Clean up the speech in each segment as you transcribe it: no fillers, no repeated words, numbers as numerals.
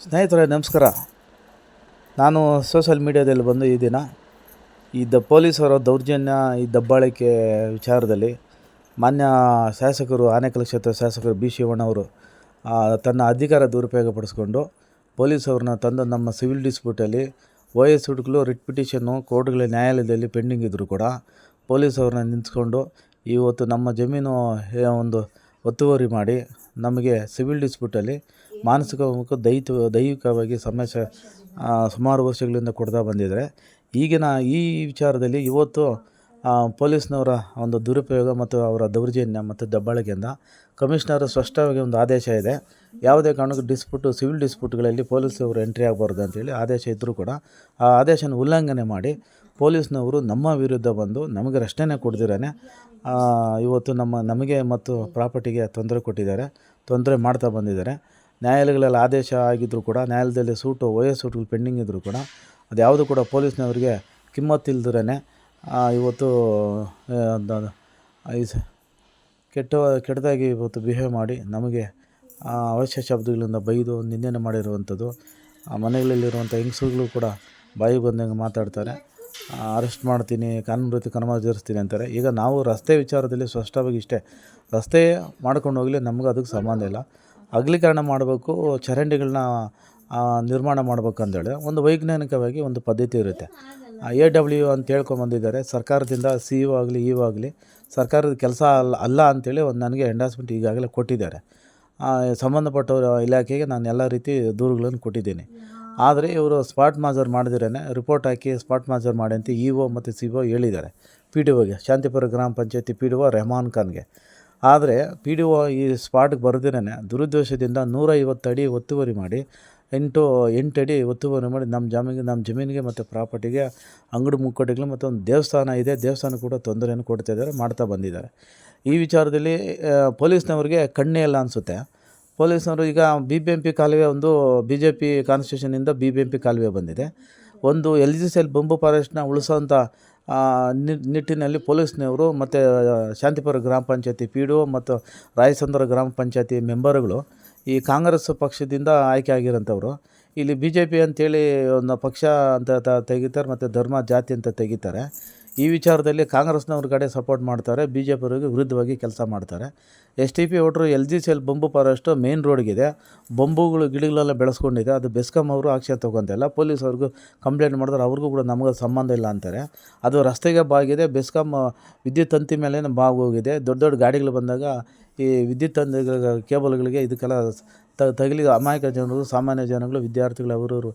ಸ್ನೇಹಿತರೆ ನಮಸ್ಕಾರ. ನಾನು ಸೋಷಲ್ ಮೀಡಿಯಾದಲ್ಲಿ ಬಂದು ಈ ದಿನ ಪೊಲೀಸರ ದೌರ್ಜನ್ಯ, ಈ ದಬ್ಬಾಳಿಕೆ ವಿಚಾರದಲ್ಲಿ ಮಾನ್ಯ ಶಾಸಕರು, ಆನೇಕಲ್ ಕ್ಷೇತ್ರ ಶಾಸಕರು ಬಿ ಶಿವಣ್ಣವರು ತನ್ನ ಅಧಿಕಾರ ದುರುಪಯೋಗ ಪಡಿಸ್ಕೊಂಡು ಪೊಲೀಸವ್ರನ್ನ ತಂದು ನಮ್ಮ ಸಿವಿಲ್ ಡಿಸ್ಪ್ಯೂಟಲ್ಲಿ OS ಹುಡುಕಲು ರಿಟ್ ಪಿಟಿಷನ್ನು ಕೋರ್ಟ್ಗಳ ನ್ಯಾಯಾಲಯದಲ್ಲಿ ಪೆಂಡಿಂಗ್ ಇದ್ದರೂ ಕೂಡ ಪೊಲೀಸವ್ರನ್ನ ನಿಂತ್ಕೊಂಡು ಇವತ್ತು ನಮ್ಮ ಜಮೀನು ಒಂದು ಒತ್ತುವರಿ ಮಾಡಿ ನಮಗೆ ಸಿವಿಲ್ ಡಿಸ್ಪ್ಯೂಟಲ್ಲಿ ಮಾನಸಿಕ ಮತ್ತು ದೈಹಿಕವಾಗಿ ಸಮಸ್ಯೆ ಸುಮಾರು ವರ್ಷಗಳಿಂದ ಕೊಡ್ತಾ ಬಂದಿದ್ದಾರೆ. ಈಗಿನ ಈ ವಿಚಾರದಲ್ಲಿ ಇವತ್ತು ಪೊಲೀಸ್ನವರ ಒಂದು ದುರುಪಯೋಗ ಮತ್ತು ಅವರ ದೌರ್ಜನ್ಯ ಮತ್ತು ದಬ್ಬಾಳಿಕೆಯಿಂದ ಕಮಿಷನರ್ ಸ್ಪಷ್ಟವಾಗಿ ಒಂದು ಆದೇಶ ಇದೆ. ಯಾವುದೇ ಕಾರಣಕ್ಕೂ ಸಿವಿಲ್ ಡಿಸ್ಪ್ಯೂಟ್ಗಳಲ್ಲಿ ಪೊಲೀಸವರು ಎಂಟ್ರಿ ಆಗಬಾರ್ದು ಅಂತೇಳಿ ಆದೇಶ ಇದ್ದರೂ ಕೂಡ ಆ ಆದೇಶನ ಉಲ್ಲಂಘನೆ ಮಾಡಿ ಪೊಲೀಸ್ನವರು ನಮ್ಮ ವಿರುದ್ಧ ಬಂದು ನಮಗೆ ರಕ್ಷಣೆ ಕೊಡ್ದಿರಾನೆ ಇವತ್ತು ನಮಗೆ ಮತ್ತು ಪ್ರಾಪರ್ಟಿಗೆ ತೊಂದರೆ ಕೊಟ್ಟಿದ್ದಾರೆ, ತೊಂದರೆ ಮಾಡ್ತಾ ಬಂದಿದ್ದಾರೆ. ನ್ಯಾಯಾಲಯಗಳಲ್ಲಿ ಆದೇಶ ಆಗಿದ್ದರೂ ಕೂಡ ನ್ಯಾಯಾಲಯದಲ್ಲಿ OS ಸೂಟುಗಳು ಪೆಂಡಿಂಗ್ ಇದ್ದರೂ ಕೂಡ ಅದ್ಯಾವುದು ಕೂಡ ಪೊಲೀಸ್ನವರಿಗೆ ಕಿಮ್ಮತ್ತಿಲ್ದಿರೇ ಇವತ್ತು ಕೆಟ್ಟದಾಗಿ ಇವತ್ತು ಬಿಹೇವ್ ಮಾಡಿ ನಮಗೆ ಅವಶ್ಯ ಶಬ್ದಗಳಿಂದ ಬೈದು ನಿಂದನೆ ಮಾಡಿರುವಂಥದ್ದು. ಮನೆಗಳಲ್ಲಿರುವಂಥ ಹೆಂಗಸುಗಳು ಕೂಡ ಬಾಯಿ ಬಂದಂಗೆ ಮಾತಾಡ್ತಾರೆ. ಅರೆಸ್ಟ್ ಮಾಡ್ತೀನಿ, ಕಾನೂನು ರೀತಿ ಕ್ರಮ ಜರುಗಿಸ್ತೀನಿ ಅಂತಾರೆ. ಈಗ ನಾವು ರಸ್ತೆ ವಿಚಾರದಲ್ಲಿ ಸ್ಪಷ್ಟವಾಗಿ ಇಷ್ಟೇ, ರಸ್ತೆ ಮಾಡ್ಕೊಂಡು ಹೋಗಲಿ, ನಮ್ಗೆ ಅದಕ್ಕೆ ಸಂಬಂಧ ಇಲ್ಲ. ಅಗಲೀಕರಣ ಮಾಡಬೇಕು, ಚರಂಡಿಗಳನ್ನ ನಿರ್ಮಾಣ ಮಾಡ್ಬೇಕಂತೇಳಿ ಒಂದು ವೈಜ್ಞಾನಿಕವಾಗಿ ಒಂದು ಪದ್ಧತಿ ಇರುತ್ತೆ. AW ಅಂತ ಹೇಳ್ಕೊಂಬಂದಿದ್ದಾರೆ ಸರ್ಕಾರದಿಂದ. CO ಆಗಲಿ EO ಆಗಲಿ ಸರ್ಕಾರದ ಕೆಲಸ ಅಲ್ಲ ಅಂಥೇಳಿ ಒಂದು ನನಗೆ ಎಂಡಾರ್ಸ್ಮೆಂಟ್ ಈಗಾಗಲೇ ಕೊಟ್ಟಿದ್ದಾರೆ. ಸಂಬಂಧಪಟ್ಟ ಇಲಾಖೆಗೆ ನಾನು ಎಲ್ಲ ರೀತಿ ದೂರುಗಳನ್ನು ಕೊಟ್ಟಿದ್ದೀನಿ. ಆದರೆ ಇವರು ಸ್ಪಾಟ್ ಮಾಜರ್ ಮಾಡಿದಿರೇ ರಿಪೋರ್ಟ್ ಹಾಕಿ ಸ್ಪಾಟ್ ಮಾಜರ್ ಮಾಡಿ ಅಂತ EO ಮತ್ತು CO ಹೇಳಿದ್ದಾರೆ PDOಗೆ, ಶಾಂತಿಪುರ ಗ್ರಾಮ ಪಂಚಾಯತಿ PDO ರೆಹಮಾನ್ ಖಾನ್ಗೆ. ಆದರೆ PDO ಈ ಸ್ಪಾಟ್ಗೆ ಬರೆದಿರೇ ದುರುದ್ದೇಶದಿಂದ 150 ಅಡಿ ಒತ್ತುವರಿ ಮಾಡಿ 8 ಅಡಿ ಒತ್ತುವರಿ ಮಾಡಿ ನಮ್ಮ ಜಮೀನಿಗೆ ಮತ್ತು ಪ್ರಾಪರ್ಟಿಗೆ, ಅಂಗಡಿ ಮುಕ್ಕಟ್ಟಿಗಳು ಮತ್ತು ಒಂದು ದೇವಸ್ಥಾನ ಇದೆ, ದೇವಸ್ಥಾನ ಕೂಡ ತೊಂದರೆಯನ್ನು ಕೊಡ್ತಾಯಿದ್ದಾರೆ, ಮಾಡ್ತಾ ಬಂದಿದ್ದಾರೆ. ಈ ವಿಚಾರದಲ್ಲಿ ಪೊಲೀಸ್ನವ್ರಿಗೆ ಕಣ್ಣೇ ಇಲ್ಲ ಅನಿಸುತ್ತೆ. ಪೊಲೀಸ್ನವರು ಈಗ BBMP ಕಾಲುವೆ ಒಂದು BJP ಕಾನ್ಸ್ಟಿಟ್ಯೂಷನಿಂದ BBMP ಕಾಲುವೆ ಬಂದಿದೆ. ಒಂದು LGCL ಬಂಬು ಫಾರೆಸ್ಟ್ನ ಉಳಿಸೋಂಥ ನಿಟ್ಟಿನಲ್ಲಿ ಪೊಲೀಸ್ನವರು ಮತ್ತು ಶಾಂತಿಪುರ ಗ್ರಾಮ ಪಂಚಾಯತಿ PDO ಮತ್ತು ರಾಯಸಂದ್ರ ಗ್ರಾಮ ಪಂಚಾಯತಿ ಮೆಂಬರ್ಗಳು ಈ ಕಾಂಗ್ರೆಸ್ ಪಕ್ಷದಿಂದ ಆಯ್ಕೆ ಆಗಿರೋಂಥವ್ರು ಇಲ್ಲಿ BJP ಅಂತೇಳಿ ಒಂದು ಪಕ್ಷ ಅಂತ ತೆಗಿತಾರೆ ಮತ್ತು ಧರ್ಮ ಜಾತಿ ಅಂತ ತೆಗಿತಾರೆ. ಈ ವಿಚಾರದಲ್ಲಿ ಕಾಂಗ್ರೆಸ್ನವ್ರ ಕಡೆ ಸಪೋರ್ಟ್ ಮಾಡ್ತಾರೆ, BJPಯವರಿಗೆ ವಿರುದ್ಧವಾಗಿ ಕೆಲಸ ಮಾಡ್ತಾರೆ. STP ವೋಟ್ರು LGCL ಬಂಬು ಫಾರೆಸ್ಟು ಮೇನ್ ರೋಡ್ಗಿದೆ, ಬಂಬುಗಳು ಗಿಡಗಳೆಲ್ಲ ಬೆಳೆಸ್ಕೊಂಡಿದೆ, ಅದು ಬೆಸ್ಕಾಂ ಅವರು ಆಕ್ಷನ್ ತೊಗೊತಿಲ್ಲ. ಪೊಲೀಸವ್ರಿಗೂ ಕಂಪ್ಲೇಂಟ್ ಮಾಡಿದ್ರೆ ಅವ್ರಿಗೂ ಕೂಡ ನಮಗೆ ಸಂಬಂಧ ಇಲ್ಲ ಅಂತಾರೆ. ಅದು ರಸ್ತೆಗೆ ಬಾಗಿದೆ, ಬೆಸ್ಕಾಂ ವಿದ್ಯುತ್ ತಂತಿ ಮೇಲೆ ಬಾಗೋಗಿದೆ. ದೊಡ್ಡ ಗಾಡಿಗಳು ಬಂದಾಗ ಈ ವಿದ್ಯುತ್ ತಂತಿಗಳ ಕೇಬಲ್ಗಳಿಗೆ ಇದಕ್ಕೆಲ್ಲ ತಗಲಿ ಅಮಾಯಕ ಜನರು, ಸಾಮಾನ್ಯ ಜನಗಳು, ವಿದ್ಯಾರ್ಥಿಗಳು ಅವರು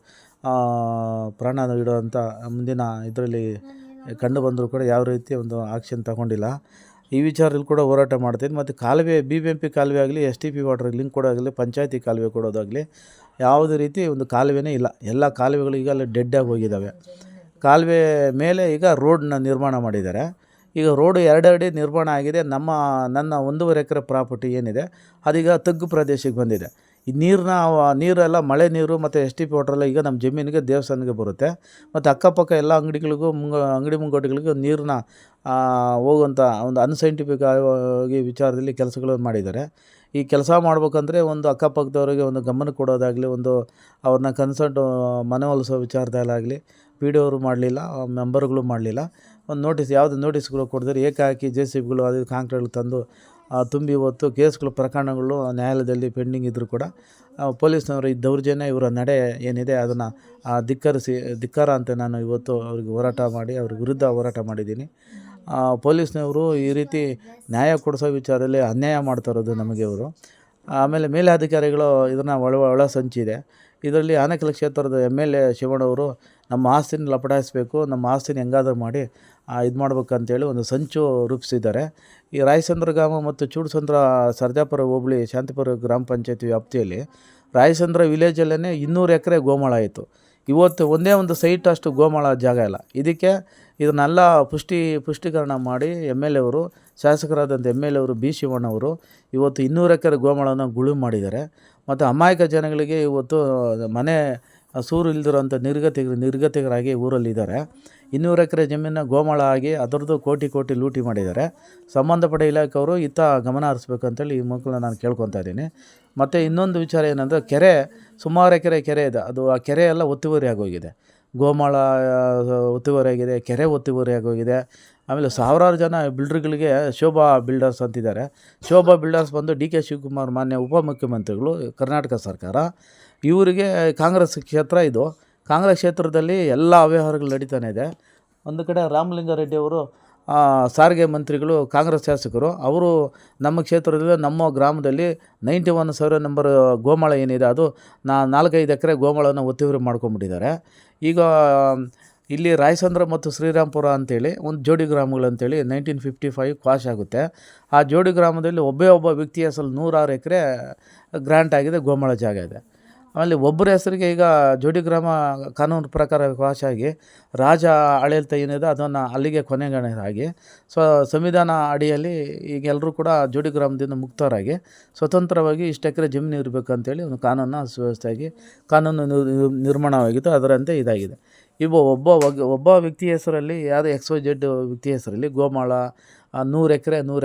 ಪ್ರಾಣ ಇಡುವಂಥ ಮುಂದಿನ ಇದರಲ್ಲಿ ಕಂಡು ಬಂದರೂ ಕೂಡ ಯಾವ ರೀತಿ ಒಂದು ಆಕ್ಷನ್ ತಗೊಂಡಿಲ್ಲ. ಈ ವಿಚಾರದಲ್ಲಿ ಕೂಡ ಹೋರಾಟ ಮಾಡ್ತೀನಿ. ಮತ್ತು ಕಾಲುವೆ BBMP ಕಾಲುವೆ ಆಗಲಿ, STP ವಾಟರ್ ಲಿಂಕ್ ಕೊಡೋದಾಗಲಿ, ಪಂಚಾಯತಿ ಕಾಲುವೆ ಕೊಡೋದಾಗಲಿ ಯಾವುದೇ ರೀತಿ ಒಂದು ಕಾಲುವೆನೇ ಇಲ್ಲ. ಎಲ್ಲ ಕಾಲುವೆಗಳು ಈಗ ಅಲ್ಲಿ ಡೆಡ್ಡಾಗಿ ಹೋಗಿದ್ದಾವೆ. ಕಾಲುವೆ ಮೇಲೆ ಈಗ ರೋಡನ್ನ ನಿರ್ಮಾಣ ಮಾಡಿದ್ದಾರೆ. ಈಗ ರೋಡು 2 ಅಡಿ ನಿರ್ಮಾಣ ಆಗಿದೆ. ನನ್ನ 1.5 ಎಕರೆ ಪ್ರಾಪರ್ಟಿ ಏನಿದೆ ಅದೀಗ ತಗ್ಗು ಪ್ರದೇಶಕ್ಕೆ ಬಂದಿದೆ. ಈ ನೀರೆಲ್ಲ ಮಳೆ ನೀರು ಮತ್ತು STP ವಾಟ್ರೆಲ್ಲ ಈಗ ನಮ್ಮ ಜಮೀನಿಗೆ, ದೇವಸ್ಥಾನಕ್ಕೆ ಬರುತ್ತೆ. ಮತ್ತು ಅಕ್ಕಪಕ್ಕ ಎಲ್ಲ ಅಂಗಡಿಗಳಿಗೂ ಅಂಗಡಿ ಮುಂಗಟ್ಟುಗಳಿಗೂ ನೀರನ್ನ ಹೋಗುವಂಥ ಒಂದು ಅನ್ಸೈಂಟಿಫಿಕ್ ಆಗಿ ವಿಚಾರದಲ್ಲಿ ಕೆಲಸಗಳನ್ನು ಮಾಡಿದ್ದಾರೆ. ಈ ಕೆಲಸ ಮಾಡ್ಬೇಕಂದ್ರೆ ಒಂದು ಅಕ್ಕಪಕ್ಕದವರಿಗೆ ಒಂದು ಗಮನ ಕೊಡೋದಾಗಲಿ, ಒಂದು ಅವ್ರನ್ನ ಕನ್ಸಲ್ಟ್ ಮನವೊಲಿಸೋ ವಿಚಾರದಲ್ಲಾಗಲಿ PDO ಅವರು ಮಾಡಲಿಲ್ಲ, ಮೆಂಬರ್ಗಳು ಮಾಡಲಿಲ್ಲ. ಒಂದು ಯಾವುದೇ ನೋಟಿಸ್ಗಳು ಕೊಡಿದ್ರೆ ಏಕಾಏಕಿ JCBಗಳು ಅದು ಕಾಂಕ್ರೀಟ್ಗಳು ತಂದು ತುಂಬಿ ಇವತ್ತು ಕೇಸ್ಗಳು, ಪ್ರಕರಣಗಳು ನ್ಯಾಯಾಲಯದಲ್ಲಿ ಪೆಂಡಿಂಗ್ ಇದ್ದರೂ ಕೂಡ ಪೊಲೀಸ್ನವರು ಈ ದೌರ್ಜನ್ಯ, ಇವರ ನಡೆ ಏನಿದೆ ಅದನ್ನು ಧಿಕ್ಕಾರ ಅಂತ ನಾನು ಇವತ್ತು ಅವ್ರಿಗೆ ಹೋರಾಟ ಮಾಡಿ ಅವ್ರ ವಿರುದ್ಧ ಹೋರಾಟ ಮಾಡಿದ್ದೀನಿ. ಪೊಲೀಸ್ನವರು ಈ ರೀತಿ ನ್ಯಾಯ ಕೊಡಿಸೋ ವಿಚಾರದಲ್ಲಿ ಅನ್ಯಾಯ ಮಾಡ್ತಾ ಇರೋದು ನಮಗೆ ಇವರು. ಆಮೇಲೆ ಮೇಲಧಿಕಾರಿಗಳು ಇದನ್ನು ಒಳ ಸಂಚಿದೆ. ಇದರಲ್ಲಿ ಆನೇಕಲ್ ಕ್ಷೇತ್ರದ MLA ಶಿವಣ್ಣವರು ನಮ್ಮ ಆಸ್ತಿನ ಲಪಟಾಯಿಸಬೇಕು, ನಮ್ಮ ಆಸ್ತಿನ ಹೆಂಗಾದರೂ ಮಾಡಿ ಇದು ಮಾಡ್ಬೇಕಂತೇಳಿ ಒಂದು ಸಂಚು ರೂಪಿಸಿದ್ದಾರೆ. ಈ ರಾಯಸಂದ್ರ ಗ್ರಾಮ ಮತ್ತು ಚೂಡಸಂದ್ರ ಸರ್ಜಾಪುರ ಹೋಬಳಿ ಶಾಂತಿಪುರ ಗ್ರಾಮ ಪಂಚಾಯತಿ ವ್ಯಾಪ್ತಿಯಲ್ಲಿ ರಾಯಸಂದ್ರ ವಿಲೇಜಲ್ಲೇ 200 ಎಕರೆ ಗೋಮಾಳ ಆಯಿತು. ಇವತ್ತು ಒಂದೇ ಒಂದು ಸೈಟ್ ಅಷ್ಟು ಗೋಮಾಳ ಜಾಗ ಇಲ್ಲ. ಇದನ್ನೆಲ್ಲ ಪುಷ್ಟೀಕರಣ ಮಾಡಿ MLA ಅವರು, ಶಾಸಕರಾದಂಥ MLA ಅವರು ಬಿ ಶಿವಣ್ಣವರು ಇವತ್ತು 200 ಎಕರೆ ಗೋಮಾಳನ ಗುಳುಂ ಮಾಡಿದ್ದಾರೆ. ಮತ್ತು ಅಮಾಯಕ ಜನಗಳಿಗೆ ಇವತ್ತು ಮನೆ ಸೂರು ಇಲ್ದಿರೋಂಥ ನಿರ್ಗತಿಕರಾಗಿ ಊರಲ್ಲಿದ್ದಾರೆ. 200 ಎಕರೆ ಜಮೀನನ್ನ ಗೋಮಾಳ ಆಗಿ ಅದರದ್ದು ಕೋಟಿ ಲೂಟಿ ಮಾಡಿದ್ದಾರೆ. ಸಂಬಂಧಪಟ್ಟ ಇಲಾಖೆಯವರು ಇತ್ತ ಗಮನ ಹರಿಸ್ಬೇಕಂತೇಳಿ ಈ ಮಕ್ಕಳನ್ನ ನಾನು ಕೇಳ್ಕೊತಾ ಇದ್ದೀನಿ. ಮತ್ತು ಇನ್ನೊಂದು ವಿಚಾರ ಏನಂದರೆ, ಕೆರೆ ಸುಮಾರು ಎಕರೆ ಕೆರೆ ಇದೆ, ಅದು ಆ ಕೆರೆ ಎಲ್ಲ ಒತ್ತುವರಿ ಆಗೋಗಿದೆ. ಗೋಮಾಳ ಒತ್ತುವರಿ ಆಗಿದೆ, ಕೆರೆ ಒತ್ತುವರಿ ಆಗೋಗಿದೆ. ಆಮೇಲೆ ಸಾವಿರಾರು ಜನ ಬಿಲ್ಡರ್ಗಳಿಗೆ ಶೋಭಾ ಬಿಲ್ಡರ್ಸ್ ಅಂತಿದ್ದಾರೆ. ಶೋಭಾ ಬಿಲ್ಡರ್ಸ್ ಬಂದು ಡಿ ಕೆ ಶಿವಕುಮಾರ್ ಮಾನ್ಯ ಉಪಮುಖ್ಯಮಂತ್ರಿಗಳು, ಕರ್ನಾಟಕ ಸರ್ಕಾರ, ಇವರಿಗೆ ಕಾಂಗ್ರೆಸ್ ಕ್ಷೇತ್ರ ಇದು. ಕಾಂಗ್ರೆಸ್ ಕ್ಷೇತ್ರದಲ್ಲಿ ಎಲ್ಲ ಅವ್ಯವಹಾರಗಳು ನಡೀತಾನೆ ಇದೆ. ಒಂದು ಕಡೆ ರಾಮಲಿಂಗಾರೆಡ್ಡಿ ಅವರು ಸಾರಿಗೆ ಮಂತ್ರಿಗಳು, ಕಾಂಗ್ರೆಸ್ ಶಾಸಕರು, ಅವರು ನಮ್ಮ ಕ್ಷೇತ್ರದಲ್ಲಿ ನಮ್ಮ ಗ್ರಾಮದಲ್ಲಿ 91 ಸರ್ವೆ ನಂಬರ್ ಗೋಮಾಳ ಏನಿದೆ ಅದು 4-5 ಎಕರೆ ಗೋಮಾಳನ ಒತ್ತುವರಿ ಮಾಡ್ಕೊಂಬಿಟ್ಟಿದ್ದಾರೆ. ಈಗ ಇಲ್ಲಿ ರಾಯಸಂದ್ರ ಮತ್ತು ಶ್ರೀರಾಮ್ಪುರ ಅಂತೇಳಿ ಒಂದು ಜೋಡಿ ಗ್ರಾಮಗಳಂತೇಳಿ 1955 ಕ್ವಾಶ್ ಆಗುತ್ತೆ. ಆ ಜೋಡಿ ಗ್ರಾಮದಲ್ಲಿ ಒಬ್ಬ ವ್ಯಕ್ತಿ ಹೆಸರು 106 ಎಕರೆ ಗ್ರಾಂಟ್ ಆಗಿದೆ, ಗೋಮಾಳ ಜಾಗ ಇದೆ. ಆಮೇಲೆ ಒಬ್ಬರ ಹೆಸರಿಗೆ ಈಗ ಜೋಡಿ ಗ್ರಾಮ ಕಾನೂನು ಪ್ರಕಾರ ಕ್ವಾಶ್ ಆಗಿ ರಾಜ ಆಡಳಿತ ಏನಿದೆ ಅದನ್ನು ಅಲ್ಲಿಗೆ ಕೊನೆಗಾಣಿಯಾಗಿ ಸಂವಿಧಾನ ಅಡಿಯಲ್ಲಿ ಈಗ ಎಲ್ಲರೂ ಕೂಡ ಜೋಡಿ ಗ್ರಾಮದಿಂದ ಮುಕ್ತರಾಗಿ ಸ್ವತಂತ್ರವಾಗಿ ಇಷ್ಟು ಎಕರೆ ಜಮೀನು ಇರಬೇಕಂತೇಳಿ ಒಂದು ಕಾನೂನು ಸುವ್ಯವಸ್ಥೆಯಾಗಿ ಕಾನೂನು ನಿರ್ಮಾಣವಾಗಿತ್ತು. ಅದರಂತೆ ಇದಾಗಿದೆ. ಇವು ಒಬ್ಬ ವ್ಯಕ್ತಿ ಹೆಸರಲ್ಲಿ, ಯಾವುದೇ XYZ ವ್ಯಕ್ತಿ ಹೆಸರಲ್ಲಿ ಗೋಮಾಳ 100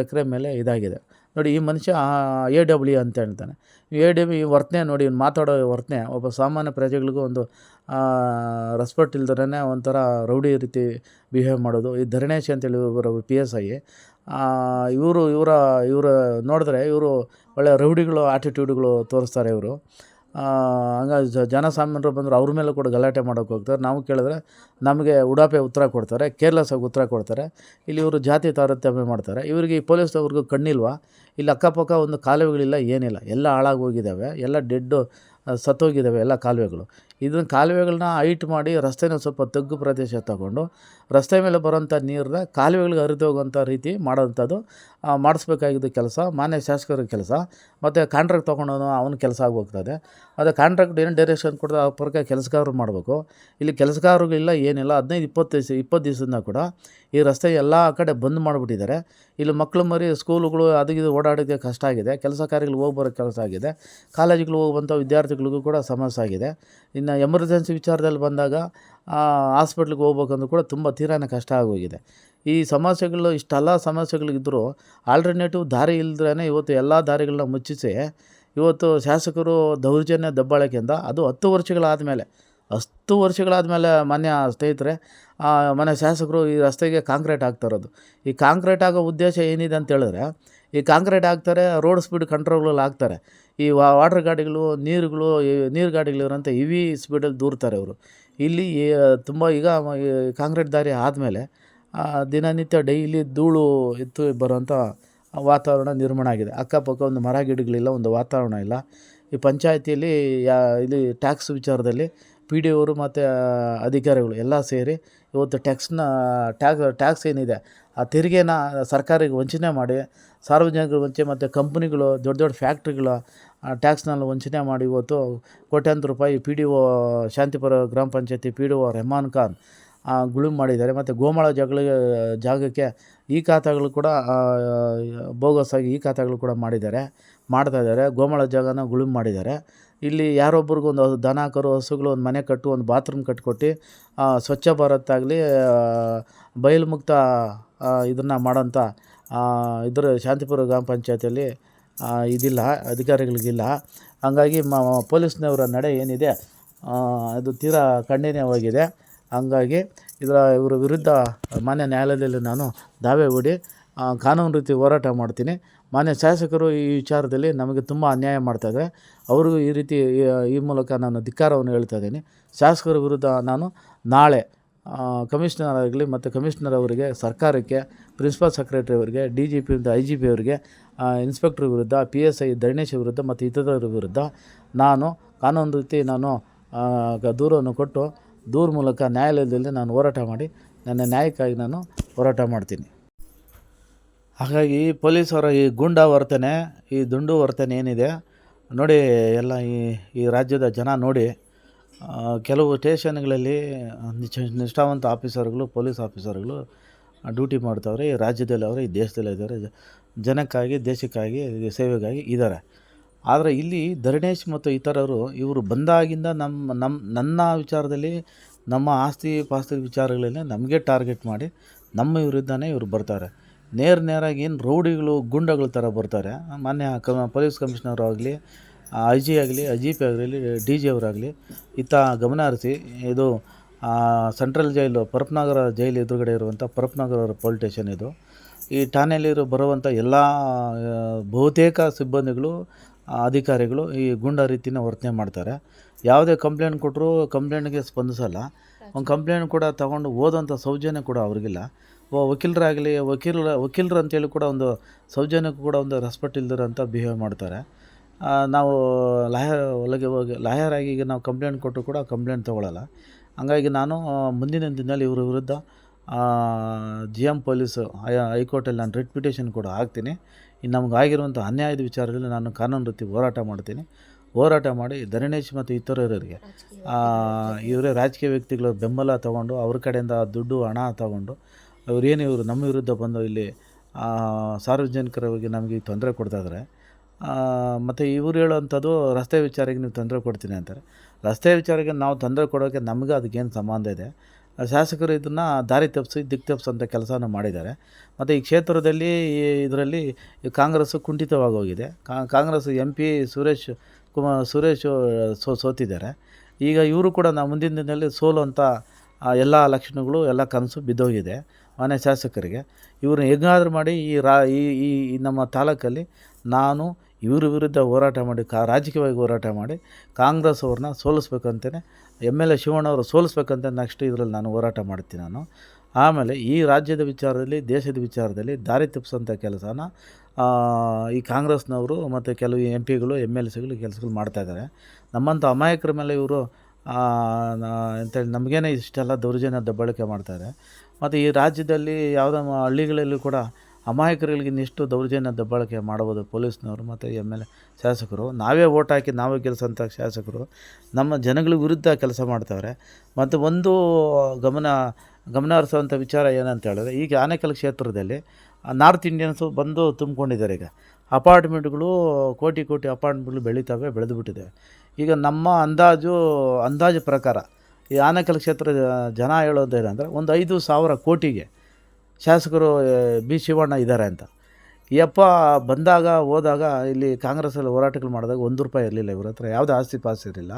ಎಕರೆ ಮೇಲೆ ಇದಾಗಿದೆ. ನೋಡಿ, ಈ ಮನುಷ್ಯ AW ಅಂತ ಹೇಳ್ತಾನೆ. AW ವರ್ತನೆ ನೋಡಿ, ಮಾತಾಡೋ ವರ್ತನೆ ಒಬ್ಬ ಸಾಮಾನ್ಯ ಪ್ರಜೆಗಳಿಗೂ ಒಂದು ರೆಸ್ಪೆಕ್ಟ್ ಇಲ್ದರೇ ಒಂಥರ ರೌಡಿ ರೀತಿ ಬಿಹೇವ್ ಮಾಡೋದು. ಈ ಧರಣೇಶ್ ಅಂತೇಳಿ ಒಬ್ಬರು PSI, ಇವರು ನೋಡಿದ್ರೆ ಇವರು ಒಳ್ಳೆ ರೌಡಿಗಳು ಆಟಿಟ್ಯೂಡ್ಗಳು ತೋರಿಸ್ತಾರೆ ಇವರು. ಹಂಗಾಗಿ ಜನಸಾಮಾನ್ಯರು ಬಂದರು ಅವ್ರ ಮೇಲೆ ಕೂಡ ಗಲಾಟೆ ಮಾಡೋಕ್ಕೆ ಹೋಗ್ತಾರೆ. ನಾವು ಕೇಳಿದ್ರೆ ನಮಗೆ ಉಡಾಪೆ ಉತ್ತರ ಕೊಡ್ತಾರೆ, ಕೇರ್ಲೆಸ್ ಆಗಿ ಉತ್ತರ ಕೊಡ್ತಾರೆ. ಇಲ್ಲಿ ಇವರು ಜಾತಿ ತಾರತಮ್ಯ ಮಾಡ್ತಾರೆ. ಇವರಿಗೆ ಈ ಪೊಲೀಸ್ನವ್ರಿಗೂ ಕಣ್ಣಿಲ್ವಾ? ಇಲ್ಲಿ ಅಕ್ಕಪಕ್ಕ ಒಂದು ಕಾಲುವೆಗಳಿಲ್ಲ, ಏನಿಲ್ಲ, ಎಲ್ಲ ಹಾಳಾಗಿ ಹೋಗಿದ್ದಾವೆ, ಎಲ್ಲ ಡೆಡ್ಡು ಸತ್ತೋಗಿದ್ದಾವೆ ಎಲ್ಲ ಕಾಲುವೆಗಳು. ಇದನ್ನು ಕಾಲುವೆಗಳನ್ನ ಹೈಟ್ ಮಾಡಿ ರಸ್ತೆನ ಸ್ವಲ್ಪ ತಗ್ಗು ಪ್ರದೇಶ ತಗೊಂಡು ರಸ್ತೆ ಮೇಲೆ ಬರೋಂಥ ನೀರನ್ನ ಕಾಲುವೆಗಳಿಗೆ ಹರಿದು ಹೋಗೋಂಥ ರೀತಿ ಮಾಡೋವಂಥದ್ದು ಮಾಡಿಸ್ಬೇಕಾಗಿದ್ದು ಕೆಲಸ ಮಾನ್ಯ ಶಾಸಕರ ಕೆಲಸ. ಮತ್ತು ಕಾಂಟ್ರಾಕ್ಟ್ ತೊಗೊಂಡವನು ಅವನ ಕೆಲಸ ಆಗೋಗ್ತದೆ. ಅದೇ ಕಾಂಟ್ರಾಕ್ಟ್ ಏನು ಡೈರೆಕ್ಷನ್ ಕೊಡ್ತಾರೆ ಆ ಪ್ರಕಾರ ಕೆಲಸಗಾರರು ಮಾಡಬೇಕು. ಇಲ್ಲಿ ಕೆಲಸಗಾರಗಳಿಲ್ಲ, ಏನಿಲ್ಲ. 15-20 ದಿವಸದಿಂದ ಕೂಡ ಈ ರಸ್ತೆ ಎಲ್ಲ ಕಡೆ ಬಂದ್ ಮಾಡಿಬಿಟ್ಟಿದ್ದಾರೆ. ಇಲ್ಲಿ ಮಕ್ಕಳು ಮರಿ ಸ್ಕೂಲುಗಳು ಇದು ಓಡಾಡೋಕ್ಕೆ ಕಷ್ಟ ಆಗಿದೆ. ಕೆಲಸ ಕಾರ್ಯಗಳಿಗೆ ಹೋಗಿ ಬರೋಕ್ಕೆ ಕೆಲಸ ಆಗಿದೆ. ಕಾಲೇಜುಗಳು ಹೋಗುವಂಥ ವಿದ್ಯಾರ್ಥಿಗಳಿಗೂ ಕೂಡ ಸಮಸ್ಯೆ ಆಗಿದೆ. ಇನ್ನು ಎಮರ್ಜೆನ್ಸಿ ವಿಚಾರದಲ್ಲಿ ಬಂದಾಗ ಹಾಸ್ಪಿಟ್ಲಿಗೆ ಹೋಗ್ಬೇಕಂದ್ರೂ ಕೂಡ ತುಂಬ ತೀರಾನೇ ಕಷ್ಟ ಆಗೋಗಿದೆ. ಈ ಸಮಸ್ಯೆಗಳು ಇಷ್ಟೆಲ್ಲ ಸಮಸ್ಯೆಗಳಿದ್ದರೂ ಆಲ್ಟರ್ನೇಟಿವ್ ದಾರಿ ಇಲ್ಲದ್ರೇ ಇವತ್ತು ಎಲ್ಲ ದಾರಿಗಳನ್ನ ಮುಚ್ಚಿಸಿ ಇವತ್ತು ಶಾಸಕರು ದೌರ್ಜನ್ಯ ದಬ್ಬಾಳಿಕೆಯಿಂದ ಅದು 10 ವರ್ಷಗಳಾದ ಮೇಲೆ ಮಾನ್ಯ ಸ್ನೇಹಿತರೆ ಮನೆ ಶಾಸಕರು ಈ ರಸ್ತೆಗೆ ಕಾಂಕ್ರೀಟ್ ಆಗ್ತಾ ಇರೋದು. ಈ ಕಾಂಕ್ರೀಟ್ ಆಗೋ ಉದ್ದೇಶ ಏನಿದೆ ಅಂತ ಹೇಳಿದ್ರೆ, ಈ ಕಾಂಕ್ರೀಟ್ ಹಾಕ್ತಾರೆ, ರೋಡ್ ಸ್ಪೀಡ್ ಕಂಟ್ರೋಲ್ಗಳು ಹಾಕ್ತಾರೆ. ಈ ವಾಟರ್ ಗಾಡಿಗಳು, ನೀರು ಗಾಡಿಗಳಿರೋಂಥ ಹೆವಿ ಸ್ಪೀಡಲ್ಲಿ ದೂರ್ತಾರೆ ಇವರು. ಇಲ್ಲಿ ತುಂಬ ಈಗ ಕಾಂಕ್ರೀಟ್ ದಾರಿ ಆದಮೇಲೆ ದಿನನಿತ್ಯ ಡೈಲಿ ಧೂಳು ಎತ್ತು ಬರುವಂಥ ವಾತಾವರಣ ನಿರ್ಮಾಣ ಆಗಿದೆ. ಅಕ್ಕಪಕ್ಕ ಒಂದು ಮರ ಗಿಡಗಳಿಲ್ಲ, ಒಂದು ವಾತಾವರಣ ಇಲ್ಲ. ಈ ಪಂಚಾಯತಿಯಲ್ಲಿ ಇಲ್ಲಿ ಟ್ಯಾಕ್ಸ್ ವಿಚಾರದಲ್ಲಿ PDO ಅವರು ಮತ್ತು ಅಧಿಕಾರಿಗಳು ಎಲ್ಲ ಸೇರಿ ಇವತ್ತು ಟ್ಯಾಕ್ಸ್ ಏನಿದೆ ಆ ತೆರಿಗೆನ ಸರ್ಕಾರಕ್ಕೆ ವಂಚನೆ ಮಾಡಿ, ಸಾರ್ವಜನಿಕರ ವಂಚನೆ ಮತ್ತು ಕಂಪ್ನಿಗಳು ದೊಡ್ಡ ಫ್ಯಾಕ್ಟ್ರಿಗಳ ಟ್ಯಾಕ್ಸ್ನಲ್ಲಿ ವಂಚನೆ ಮಾಡಿ ಇವತ್ತು ಕೋಟ್ಯಾಂತರ ರೂಪಾಯಿ PDO ಶಾಂತಿಪುರ ಗ್ರಾಮ ಪಂಚಾಯತಿ PDO ರೆಹಮಾನ್ ಖಾನ್ ಗುಳುಮ್ ಮಾಡಿದ್ದಾರೆ. ಮತ್ತು ಗೋಮಾಳ ಜಾಗಕ್ಕೆ ಈ ಖಾತಾಗಳು ಕೂಡ ಬೋಗಸ್ ಆಗಿ ಈ ಖಾತಾಗಳು ಕೂಡ ಮಾಡ್ತಾಯಿದ್ದಾರೆ. ಗೋಮಾಳ ಜಾಗನ ಗುಳುಮ್ ಮಾಡಿದ್ದಾರೆ. ಇಲ್ಲಿ ಯಾರೊಬ್ಬರಿಗೂ ಒಂದು ದನ ಕರು ಹಸುಗಳು ಒಂದು ಮನೆ ಕಟ್ಟು, ಒಂದು ಬಾತ್ರೂಮ್ ಕಟ್ಕೊಟ್ಟು ಸ್ವಚ್ಛ ಭಾರತ್ ಆಗಲಿ ಬಯಲು ಮುಕ್ತ ಇದನ್ನು ಮಾಡೋಂಥ ಶಾಂತಿಪುರ ಗ್ರಾಮ ಪಂಚಾಯತಿಯಲ್ಲಿ ಇದಿಲ್ಲ, ಅಧಿಕಾರಿಗಳಿಗಿಲ್ಲ. ಹಂಗಾಗಿ ಪೊಲೀಸ್ನವರ ನಡೆ ಏನಿದೆ ಅದು ತೀರಾ ಖಂಡನೀಯವಾಗಿದೆ. ಹಂಗಾಗಿ ಇವರ ವಿರುದ್ಧ ಮಾನ್ಯ ನ್ಯಾಯಾಲಯದಲ್ಲಿ ನಾನು ದಾವೆ ಹೂಡಿ ಕಾನೂನು ರೀತಿ ಹೋರಾಟ ಮಾಡ್ತೀನಿ. ಮಾನ್ಯ ಶಾಸಕರು ಈ ವಿಚಾರದಲ್ಲಿ ನಮಗೆ ತುಂಬ ಅನ್ಯಾಯ ಮಾಡ್ತಾಯಿದ್ದಾರೆ. ಅವ್ರಿಗೂ ಈ ರೀತಿ ಈ ಮೂಲಕ ನಾನು ಧಿಕ್ಕಾರವನ್ನು ಹೇಳ್ತಾ ಇದ್ದೀನಿ. ಶಾಸಕರ ವಿರುದ್ಧ ನಾನು ನಾಳೆ ಕಮಿಷನರ್ ಆಗಲಿ ಮತ್ತು ಕಮಿಷನರ್ ಅವರಿಗೆ, ಸರ್ಕಾರಕ್ಕೆ, ಪ್ರಿನ್ಸಿಪಲ್ ಸೆಕ್ರೆಟರಿ ಅವರಿಗೆ, DGP ಮತ್ತು IGP ಅವರಿಗೆ, ಇನ್ಸ್ಪೆಕ್ಟರ್ ವಿರುದ್ಧ, PSI ಧರಣೇಶ್ ವಿರುದ್ಧ ಮತ್ತು ಇತರರ ವಿರುದ್ಧ ನಾನು ಕಾನೂನು ರೀತಿ ದೂರನ್ನು ಕೊಟ್ಟು ದೂರ ಮೂಲಕ ನ್ಯಾಯಾಲಯದಲ್ಲಿ ನಾನು ಹೋರಾಟ ಮಾಡಿ ನನ್ನ ನ್ಯಾಯಕ್ಕಾಗಿ ನಾನು ಹೋರಾಟ ಮಾಡ್ತೀನಿ. ಹಾಗಾಗಿ ಪೊಲೀಸರ ಈ ಗೂಂಡಾ ವರ್ತನೆ, ಈ ದುಂಡು ವರ್ತನೆ ಏನಿದೆ ನೋಡಿ, ಎಲ್ಲ ಈ ರಾಜ್ಯದ ಜನ ನೋಡಿ. ಕೆಲವು ಸ್ಟೇಷನ್ಗಳಲ್ಲಿ ನಿಷ್ಠಾವಂತ ಆಫೀಸರ್ಗಳು, ಪೊಲೀಸ್ ಆಫೀಸರ್ಗಳು ಡ್ಯೂಟಿ ಮಾಡ್ತಾವ್ರೆ. ಈ ರಾಜ್ಯದಲ್ಲಿ ಅವರು ಈ ದೇಶದಲ್ಲೇ ಇದ್ದಾರೆ. ಜನಕ್ಕಾಗಿ, ದೇಶಕ್ಕಾಗಿ, ಸೇವೆಗಾಗಿ ಇದ್ದಾರೆ. ಆದರೆ ಇಲ್ಲಿ ಧರಣೇಶ್ ಮತ್ತು ಇತರರು ಇವರು ಬಂದಾಗಿಂದ ನನ್ನ ವಿಚಾರದಲ್ಲಿ ನಮ್ಮ ಆಸ್ತಿ ಪಾಸ್ತಿ ವಿಚಾರಗಳಲ್ಲಿ ನಮಗೆ ಟಾರ್ಗೆಟ್ ಮಾಡಿ ನಮ್ಮ ವಿರುದ್ಧನೇ ಇವರು ಬರ್ತಾರೆ. ನೇರಾಗಿ ಏನು ರೌಡಿಗಳು ಗುಂಡಗಳ ಥರ ಬರ್ತಾರೆ. ಮಾನ್ಯ ಪೊಲೀಸ್ ಕಮಿಷನರ್ ಆಗಲಿ, ಐ ಜಿ ಆಗಲಿ, IGP ಆಗಲಿ, DG ಅವರಾಗಲಿ ಇತ್ತ ಗಮನ ಹರಿಸಿ ಇದು ಸೆಂಟ್ರಲ್ ಜೈಲು ಪರಪ್ನಗರ ಜೈಲು ಎದುರುಗಡೆ ಇರುವಂಥ ಪರಪ್ನಗರ ಪೊಲೀಸ್ ಸ್ಟೇಷನ್ ಇದು. ಈ ಠಾಣೆಯಲ್ಲಿರೋ ಬರುವಂಥ ಎಲ್ಲ ಬಹುತೇಕ ಸಿಬ್ಬಂದಿಗಳು ಅಧಿಕಾರಿಗಳು ಈ ಗುಂಡ ರೀತಿನ ವರ್ತನೆ ಮಾಡ್ತಾರೆ. ಯಾವುದೇ ಕಂಪ್ಲೇಂಟ್ ಕೊಟ್ಟರು ಕಂಪ್ಲೇಂಟ್ಗೆ ಸ್ಪಂದಿಸಲ್ಲ. ಒಂದು ಕಂಪ್ಲೇಂಟ್ ಕೂಡ ತಗೊಂಡು ಓದೋಂಥ ಸೌಜನ್ಯ ಕೂಡ ಅವ್ರಿಗಿಲ್ಲ. ವಕೀಲರಾಗಲಿ ವಕೀಲರು ಅಂತೇಳಿ ಕೂಡ ಒಂದು ಸೌಜನ್ಯಕ್ಕೂ ಕೂಡ ಒಂದು ರೆಸ್ಪೆಕ್ಟ್ ಇಲ್ದಿರೋಂಥ ಬಿಹೇವ್ ಮಾಡ್ತಾರೆ. ನಾವು ಒಳಗೆ ಹೋಗಿ ಲಾಯರಾಗಿ ಈಗ ನಾವು ಕಂಪ್ಲೇಂಟ್ ಕೊಟ್ಟರು ಕೂಡ ಕಂಪ್ಲೇಂಟ್ ತೊಗೊಳ್ಳಲ್ಲ. ಹಂಗಾಗಿ ನಾನು ಮುಂದಿನ ದಿನದಲ್ಲಿ ಇವ್ರ ವಿರುದ್ಧ GM ಪೊಲೀಸು ಹೈಕೋರ್ಟಲ್ಲಿ ನಾನು ರಿಟ್ ಪಿಟಿಷನ್ ಕೂಡ ಹಾಕ್ತೀನಿ. ಇನ್ನು ನಮಗಾಗಿರುವಂಥ ಅನ್ಯಾಯದ ವಿಚಾರದಲ್ಲಿ ನಾನು ಕಾನೂನು ರೀತಿ ಹೋರಾಟ ಮಾಡಿ ಧರಣೇಶ್ ಮತ್ತು ಇತರರಿಗೆ ಇವರೇ ರಾಜಕೀಯ ವ್ಯಕ್ತಿಗಳ ಬೆಂಬಲ ತೊಗೊಂಡು ಅವ್ರ ಕಡೆಯಿಂದ ದುಡ್ಡು ಹಣ ತೊಗೊಂಡು ಇವರು ನಮ್ಮ ವಿರುದ್ಧ ಬಂದು ಇಲ್ಲಿ ಸಾರ್ವಜನಿಕರಿಗೆ ನಮಗೆ ತೊಂದರೆ ಕೊಡ್ತಾಯಿದ್ದಾರೆ. ಮತ್ತು ಇವರು ಹೇಳೋವಂಥದ್ದು ರಸ್ತೆ ವಿಚಾರಕ್ಕೆ ನೀವು ತೊಂದರೆ ಕೊಡ್ತೀನಿ ಅಂತಾರೆ. ರಸ್ತೆ ವಿಚಾರಕ್ಕೆ ನಾವು ತೊಂದರೆ ಕೊಡೋಕ್ಕೆ ನಮಗೆ ಅದಕ್ಕೇನು ಸಂಬಂಧ ಇದೆ? ಶಾಸಕರು ಇದನ್ನು ದಾರಿ ತಪ್ಪಿಸಿ ದಿಕ್ಕು ತಪ್ಪಿಸೋಂಥ ಕೆಲಸವನ್ನು ಮಾಡಿದ್ದಾರೆ. ಮತ್ತು ಈ ಕ್ಷೇತ್ರದಲ್ಲಿ ಇದರಲ್ಲಿ ಕಾಂಗ್ರೆಸ್ಸು ಕುಂಠಿತವಾಗಿ ಹೋಗಿದೆ. ಕಾಂಗ್ರೆಸ್ MP ಸುರೇಶ್ ಸೋತಿದ್ದಾರೆ. ಈಗ ಇವರು ಕೂಡ ನಾವು ಮುಂದಿನ ದಿನದಲ್ಲಿ ಸೋಲುವಂಥ ಎಲ್ಲ ಲಕ್ಷಣಗಳು ಎಲ್ಲ ಕನಸು ಬಿದ್ದೋಗಿದೆ ಮನೆ ಶಾಸಕರಿಗೆ. ಇವ್ರನ್ನ ಹೇಗಾದರೂ ಮಾಡಿ ಈ ನಮ್ಮ ತಾಲೂಕಲ್ಲಿ ನಾನು ಇವ್ರ ವಿರುದ್ಧ ಹೋರಾಟ ಮಾಡಿ ರಾಜಕೀಯವಾಗಿ ಹೋರಾಟ ಮಾಡಿ ಕಾಂಗ್ರೆಸ್ ಅವ್ರನ್ನ ಸೋಲಿಸ್ಬೇಕಂತಲೇ MLA ಶಿವಣ್ಣವರು ಸೋಲಿಸ್ಬೇಕಂತ ನೆಕ್ಸ್ಟ್ ಇದರಲ್ಲಿ ನಾನು ಹೋರಾಟ ಮಾಡ್ತೀನಿ ನಾನು. ಆಮೇಲೆ ಈ ರಾಜ್ಯದ ವಿಚಾರದಲ್ಲಿ ದೇಶದ ವಿಚಾರದಲ್ಲಿ ದಾರಿ ತಪ್ಪಿಸೋಂಥ ಕೆಲಸನ ಈ ಕಾಂಗ್ರೆಸ್ನವರು ಮತ್ತು ಕೆಲವು MPಗಳು MLCಗಳು ಕೆಲಸಗಳು ಮಾಡ್ತಾಯಿದ್ದಾರೆ. ನಮ್ಮಂಥ ಅಮಾಯಕರ ಮೇಲೆ ಇವರು ಅಂತೇಳಿ ನಮಗೇನೆ ಇಷ್ಟೆಲ್ಲ ದೌರ್ಜನ್ಯ ದಬ್ಬಾಳಿಕೆ ಮಾಡ್ತಾರೆ. ಮತ್ತು ಈ ರಾಜ್ಯದಲ್ಲಿ ಯಾವುದೋ ಹಳ್ಳಿಗಳಲ್ಲಿ ಕೂಡ ಅಮಾಯಕರುಗಳಿಗೆ ಇನ್ನೆಷ್ಟು ದೌರ್ಜನ್ಯ ದಬ್ಬಾಳಿಕೆ ಮಾಡ್ಬೋದು ಪೊಲೀಸ್ನವರು ಮತ್ತು MLA ಶಾಸಕರು. ನಾವೇ ಓಟ್ ಹಾಕಿ ನಾವೇ ಗೆಲ್ಲಿಸೋಂಥ ಶಾಸಕರು ನಮ್ಮ ಜನಗಳ ವಿರುದ್ಧ ಕೆಲಸ ಮಾಡ್ತಾವ್ರೆ. ಮತ್ತು ಒಂದು ಗಮನ ಹರಿಸೋವಂಥ ವಿಚಾರ ಏನಂತ ಹೇಳಿದ್ರೆ, ಈಗ ಆನೇಕಲ್ ಕ್ಷೇತ್ರದಲ್ಲಿ ನಾರ್ತ್ ಇಂಡಿಯನ್ಸು ಬಂದು ತುಂಬಿಕೊಂಡಿದ್ದಾರೆ. ಈಗ ಅಪಾರ್ಟ್ಮೆಂಟ್ಗಳು ಕೋಟಿ ಅಪಾರ್ಟ್ಮೆಂಟ್ಗಳು ಬೆಳೆದು ಬಿಟ್ಟಿದ್ದಾವೆ. ಈಗ ನಮ್ಮ ಅಂದಾಜು ಪ್ರಕಾರ ಈ ಆನೇಕಲ್ ಕ್ಷೇತ್ರ ಜನ ಹೇಳೋದೇನೆಂದರೆ ಒಂದು 5,000 ಕೋಟಿಗೆ ಶಾಸಕರು B ಶಿವಣ್ಣ ಇದ್ದಾರೆ ಅಂತ. ಈ ಅಪ್ಪ ಹೋದಾಗ ಇಲ್ಲಿ ಕಾಂಗ್ರೆಸ್ಸಲ್ಲಿ ಹೋರಾಟಗಳು ಮಾಡಿದಾಗ ₹1 ಇರಲಿಲ್ಲ. ಇವ್ರ ಹತ್ರ ಯಾವುದೇ ಆಸ್ತಿ ಪಾಸ್ತಿ ಇರಲಿಲ್ಲ.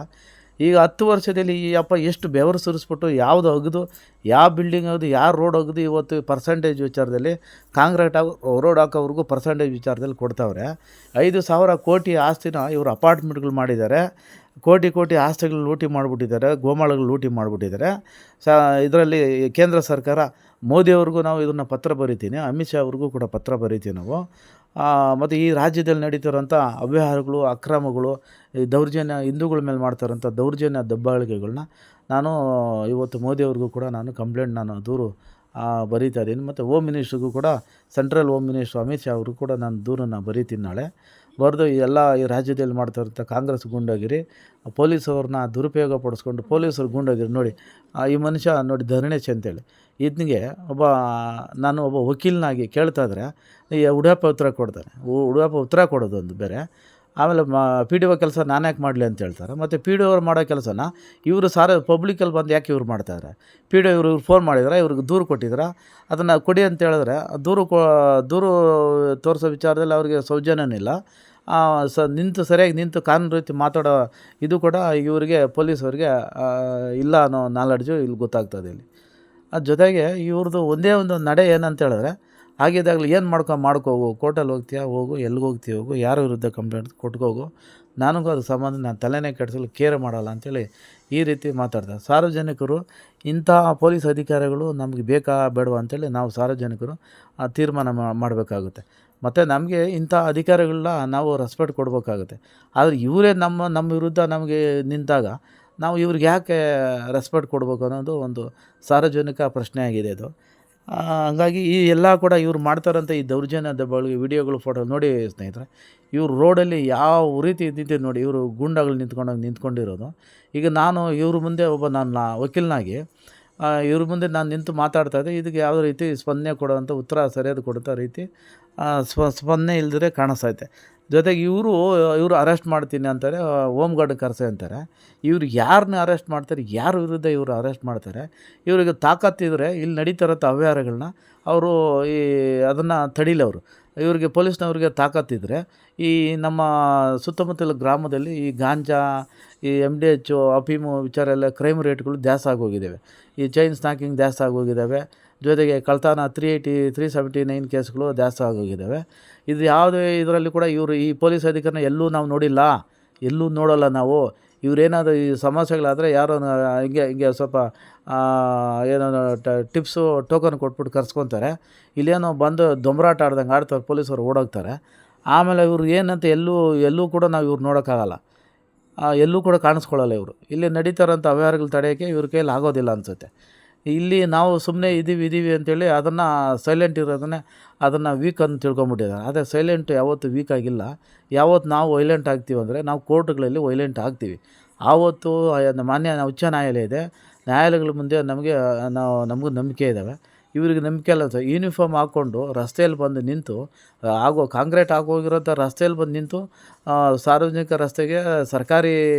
ಈಗ 10 ವರ್ಷದಲ್ಲಿ ಈ ಅಪ್ಪ ಎಷ್ಟು ಬೆವರು ಸುರಿಸ್ಬಿಟ್ಟು ಯಾವುದು ಅಗದು ಯಾವ ಬಿಲ್ಡಿಂಗ್ ಅಗದು ಯಾವ ರೋಡ್ ಅಗದು ಇವತ್ತು ಪರ್ಸೆಂಟೇಜ್ ವಿಚಾರದಲ್ಲಿ ಕಾಂಕ್ರೀಟ್ ರೋಡ್ ಹಾಕೋವ್ರಿಗೂ ಪರ್ಸೆಂಟೇಜ್ ವಿಚಾರದಲ್ಲಿ ಕೊಡ್ತಾವ್ರೆ. 5,000 ಕೋಟಿ ಆಸ್ತಿನ ಇವರು ಅಪಾರ್ಟ್ಮೆಂಟ್ಗಳು ಮಾಡಿದ್ದಾರೆ. ಕೋಟಿ ಆಸ್ತಿಗಳು ಲೂಟಿ ಮಾಡಿಬಿಟ್ಟಿದ್ದಾರೆ, ಗೋಮಾಳಗಳು ಲೂಟಿ ಮಾಡಿಬಿಟ್ಟಿದ್ದಾರೆ. ಇದರಲ್ಲಿ ಕೇಂದ್ರ ಸರ್ಕಾರ ಮೋದಿಯವ್ರಿಗೂ ನಾವು ಇದನ್ನು ಪತ್ರ ಬರಿತೀನಿ, ಅಮಿತ್ ಶಾ ಅವ್ರಿಗೂ ಕೂಡ ಪತ್ರ ಬರಿತೀವಿ ನಾವು. ಮತ್ತು ಈ ರಾಜ್ಯದಲ್ಲಿ ನಡೀತಿರೋಂಥ ಅವ್ಯವಹಾರಗಳು, ಅಕ್ರಮಗಳು, ಈ ದೌರ್ಜನ್ಯ ಹಿಂದೂಗಳ ಮೇಲೆ ಮಾಡ್ತಾರಂಥ ದೌರ್ಜನ್ಯ ದಬ್ಬಾಳಿಕೆಗಳನ್ನ ನಾನು ಇವತ್ತು ಮೋದಿಯವ್ರಿಗೂ ಕೂಡ ನಾನು ದೂರು ಬರೀತಾ ಇದ್ದೀನಿ. ಮತ್ತು ಹೋಮ್ ಮಿನಿಸ್ಟ್ರಿಗೂ ಕೂಡ central home minister Amit Shah ಅವ್ರಿಗೂ ಕೂಡ ನಾನು ದೂರನ್ನು ಬರೀತೀನಿ ನಾಳೆ. ಬರೆದು ಈ ರಾಜ್ಯದಲ್ಲಿ ಮಾಡ್ತಾರಂಥ ಕಾಂಗ್ರೆಸ್ ಗೂಂಡಾಗಿರಿ, ಪೊಲೀಸವ್ರನ್ನ ದುರುಪಯೋಗ ಪಡಿಸ್ಕೊಂಡು ಪೊಲೀಸರು ಗೂಂಡಾಗಿರಿ. ನೋಡಿ ಈ ಮನುಷ್ಯ ನೋಡಿ ಧರಣೇಶ್ ಅಂತೇಳಿ ಇದನಿಗೆ ನಾನು ಒಬ್ಬ ವಕೀಲನಾಗಿ ಕೇಳ್ತಾ ಇದ್ರೆ ಉಡಾಪ ಉತ್ತರ ಕೊಡ್ತಾನೆ. ಉಡಾಪ ಉತ್ತರ ಕೊಡೋದು ಒಂದು ಬೇರೆ. ಆಮೇಲೆ PDO ಕೆಲಸ ನಾನು ಯಾಕೆ ಮಾಡಲಿ ಅಂತ ಹೇಳ್ತಾರೆ. ಮತ್ತು PDO ಅವ್ರು ಮಾಡೋ ಕೆಲಸನ ಇವರು ಪಬ್ಲಿಕಲ್ಲಿ ಬಂದು ಯಾಕೆ ಇವ್ರು ಮಾಡ್ತಾಯಿದ್ದಾರೆ? PDO ಇವ್ರು ಫೋನ್ ಮಾಡಿದ್ರೆ ಇವ್ರಿಗೆ ದೂರು ಕೊಟ್ಟಿದ್ರೆ ಅದನ್ನು ಕೊಡಿ ಅಂತ ಹೇಳಿದ್ರೆ ದೂರು ತೋರಿಸೋ ವಿಚಾರದಲ್ಲಿ ಅವ್ರಿಗೆ ಸೌಜನ್ಯನಿಲ್ಲ. ಸರಿಯಾಗಿ ನಿಂತು ಕಾನೂನು ರೀತಿ ಮಾತಾಡೋ ಇದು ಕೂಡ ಇವರಿಗೆ ಪೊಲೀಸವ್ರಿಗೆ ಇಲ್ಲ ಅನ್ನೋ ನಾಲೆಡ್ಜು ಇಲ್ಲಿ ಗೊತ್ತಾಗ್ತದೆ ಇಲ್ಲಿ. ಅದ್ರ ಜೊತೆಗೆ ಇವ್ರದ್ದು ಒಂದೇ ಒಂದು ನಡೆ ಏನಂತ ಹೇಳಿದ್ರೆ, ಆಗಿದ್ದಾಗಲಿ ಏನು ಮಾಡ್ಕೋಗು, ಕೋರ್ಟಲ್ಲಿ ಹೋಗ್ತೀಯಾ ಹೋಗು, ಎಲ್ಲಿಗೆ ಹೋಗ್ತೀಯ ಹೋಗು, ಯಾರ ವಿರುದ್ಧ ಕಂಪ್ಲೇಂಟ್ ಕೊಟ್ಕೋಗು, ನನಗೂ ಅದು ಸಂಬಂಧ ನಾನು ತಲೆನೇ ಕೆಡಿಸಲು ಕೇರ್ ಮಾಡಲ್ಲ ಅಂಥೇಳಿ ಈ ರೀತಿ ಮಾತಾಡ್ತಾರೆ. ಸಾರ್ವಜನಿಕರು ಇಂಥ ಪೊಲೀಸ್ ಅಧಿಕಾರಿಗಳು ನಮಗೆ ಬೇಕಾ ಬೇಡವಾ ಅಂಥೇಳಿ ನಾವು ಸಾರ್ವಜನಿಕರು ತೀರ್ಮಾನ ಮಾಡಬೇಕಾಗುತ್ತೆ. ಮತ್ತು ನಮಗೆ ಇಂಥ ಅಧಿಕಾರಿಗಳನ್ನ ನಾವು ರೆಸ್ಪೆಕ್ಟ್ ಕೊಡಬೇಕಾಗುತ್ತೆ. ಆದರೆ ಇವರೇ ನಮ್ಮ ವಿರುದ್ಧ ನಮಗೆ ನಿಂತಾಗ ನಾವು ಇವ್ರಿಗೆ ಯಾಕೆ ರೆಸ್ಪೆಕ್ಟ್ ಕೊಡಬೇಕು ಅನ್ನೋದು ಒಂದು ಸಾರ್ವಜನಿಕ ಪ್ರಶ್ನೆ ಆಗಿದೆ ಇದು. ಹಂಗಾಗಿ ಈ ಎಲ್ಲ ಕೂಡ ಇವ್ರು ಮಾಡ್ತಾರಂಥ ಈ ದೌರ್ಜನ್ಯ ದಬ್ಬಾಳಿಕೆ ವಿಡಿಯೋಗಳು ಫೋಟೋ ನೋಡಿ ಸ್ನೇಹಿತರೆ, ಇವರು ರೋಡಲ್ಲಿ ಯಾವ ರೀತಿ ನಿಂತಿದ್ದು ನೋಡಿ, ಇವರು ಗೂಂಡಾಗಳು ನಿಂತ್ಕೊಂಡಿರೋದು. ಈಗ ನಾನು ಇವ್ರ ಮುಂದೆ ನಾನು ವಕೀಲನಾಗಿ ಇವ್ರ ಮುಂದೆ ನಾನು ನಿಂತು ಮಾತಾಡ್ತಾಯಿದ್ದೆ. ಇದಕ್ಕೆ ಯಾವುದೇ ರೀತಿ ಸ್ಪಂದನೆ ಕೊಡುವಂಥ ಉತ್ತರ ಸರಿಯಾದ ಕೊಡುತ್ತಾ ರೀತಿ ಸ್ಪಂದನೆ ಇಲ್ದಿರೆ ಕಾಣಿಸ್ತೈತೆ. ಜೊತೆಗೆ ಇವರು ಅರೆಸ್ಟ್ ಮಾಡ್ತೀನಿ ಅಂತಾರೆ, ಹೋಮ್ ಗಾರ್ಡ್ ಕರೆಸಿ ಅಂತಾರೆ. ಇವ್ರು ಯಾರನ್ನ ಅರೆಸ್ಟ್ ಮಾಡ್ತಾರೆ, ಯಾರ ವಿರುದ್ಧ ಇವರು ಅರೆಸ್ಟ್ ಮಾಡ್ತಾರೆ? ಇವರಿಗೆ ತಾಕತ್ತಿದ್ರೆ ಇಲ್ಲಿ ನಡೀತಿರೋಂಥ ಅವ್ಯವಹಾರಗಳನ್ನ ಅವರು ಅದನ್ನು ತಡೀಲಿ ಅವರು. ಇವರಿಗೆ ಪೊಲೀಸ್ನವ್ರಿಗೆ ತಾಕತ್ತಿದ್ರೆ ಈ ನಮ್ಮ ಸುತ್ತಮುತ್ತಲ ಗ್ರಾಮದಲ್ಲಿ ಈ ಗಾಂಜಾ, ಈ MDH, ಅಫೀಮು ವಿಚಾರ ಎಲ್ಲ ಕ್ರೈಮ್ ರೇಟ್ಗಳು ಜಾಸ್ತಿ ಆಗೋಗಿದ್ದಾವೆ. ಈ ಚೈನ್ ಸ್ನಾಕಿಂಗ್ ಜಾಸ್ತಿ ಆಗೋಗಿದ್ದಾವೆ. ಜೊತೆಗೆ ಕಳ್ತನ 380, 379 ಕೇಸ್ಗಳು ಜಾಸ್ತಿ ಆಗೋಗಿದ್ದಾವೆ. ಇದು ಯಾವುದೇ ಇದರಲ್ಲಿ ಕೂಡ ಇವರು ಈ ಪೊಲೀಸ್ ಅಧಿಕಾರಿನ ಎಲ್ಲೂ ನಾವು ನೋಡಿಲ್ಲ, ಎಲ್ಲೂ ನೋಡೋಲ್ಲ ನಾವು. ಇವರೇನಾದರೂ ಈ ಸಮಸ್ಯೆಗಳಾದರೆ ಯಾರೋ ಹಿಂಗೆ ಸ್ವಲ್ಪ ಏನೋ ಟಿಪ್ಸು ಟೋಕನ್ ಕೊಟ್ಬಿಟ್ಟು ಕರ್ಸ್ಕೊತಾರೆ. ಇಲ್ಲೇನೋ ಬಂದು ದೊಂಬರಾಟ ಆಡ್ದಂಗೆ ಆಡ್ತಾರೆ, ಪೊಲೀಸರು ಓಡೋಗ್ತಾರೆ. ಆಮೇಲೆ ಇವ್ರು ಏನಂತ ಎಲ್ಲೂ ಕೂಡ ನಾವು ಇವ್ರು ನೋಡೋಕ್ಕಾಗಲ್ಲ, ಎಲ್ಲೂ ಕೂಡ ಕಾಣಿಸ್ಕೊಳ್ಳಲ್ಲ ಇವರು. ಇಲ್ಲಿ ನಡೀತಾರಂಥ ಅವ್ಯವಹಾರಗಳು ತಡೆಯೋಕ್ಕೆ ಇವ್ರ ಕೈಯಲ್ಲಿ ಆಗೋದಿಲ್ಲ ಅನಿಸುತ್ತೆ. ಇಲ್ಲಿ ನಾವು ಸುಮ್ಮನೆ ಇದ್ದೀವಿ ಅಂತೇಳಿ ಅದನ್ನು ಸೈಲೆಂಟ್ ಇರೋದನ್ನೇ ಅದನ್ನು ವೀಕ್ ಅಂತ ತಿಳ್ಕೊಂಬಿಟ್ಟಿದ್ದಾರೆ. ಆದರೆ ಸೈಲೆಂಟ್ ಯಾವತ್ತೂ ವೀಕ್ ಆಗಿಲ್ಲ. ಯಾವತ್ತು ನಾವು ವೈಲೆಂಟ್ ಆಗ್ತೀವಿ ಅಂದರೆ ನಾವು ಕೋರ್ಟ್ಗಳಲ್ಲಿ ವೈಲೆಂಟ್ ಆಗ್ತೀವಿ. ಆವತ್ತು ಮಾನ್ಯ ಉಚ್ಚ ನ್ಯಾಯಾಲಯ ಇದೆ, ನ್ಯಾಯಾಲಯಗಳ ಮುಂದೆ ನಮಗೂ ನಂಬಿಕೆ ಇದ್ದಾವೆ. ಇವ್ರಿಗೆ ನಂಬಿಕೆ ಇಲ್ಲ ಸರ್. ಯೂನಿಫಾರ್ಮ್ ಹಾಕ್ಕೊಂಡು ರಸ್ತೆಯಲ್ಲಿ ಬಂದು ನಿಂತು ಕಾಂಕ್ರೀಟ್ ಆಗೋಗಿರೋಂಥ ರಸ್ತೆಯಲ್ಲಿ ಬಂದು ನಿಂತು ಸಾರ್ವಜನಿಕ ರಸ್ತೆಗೆ, ಸರ್ಕಾರಿ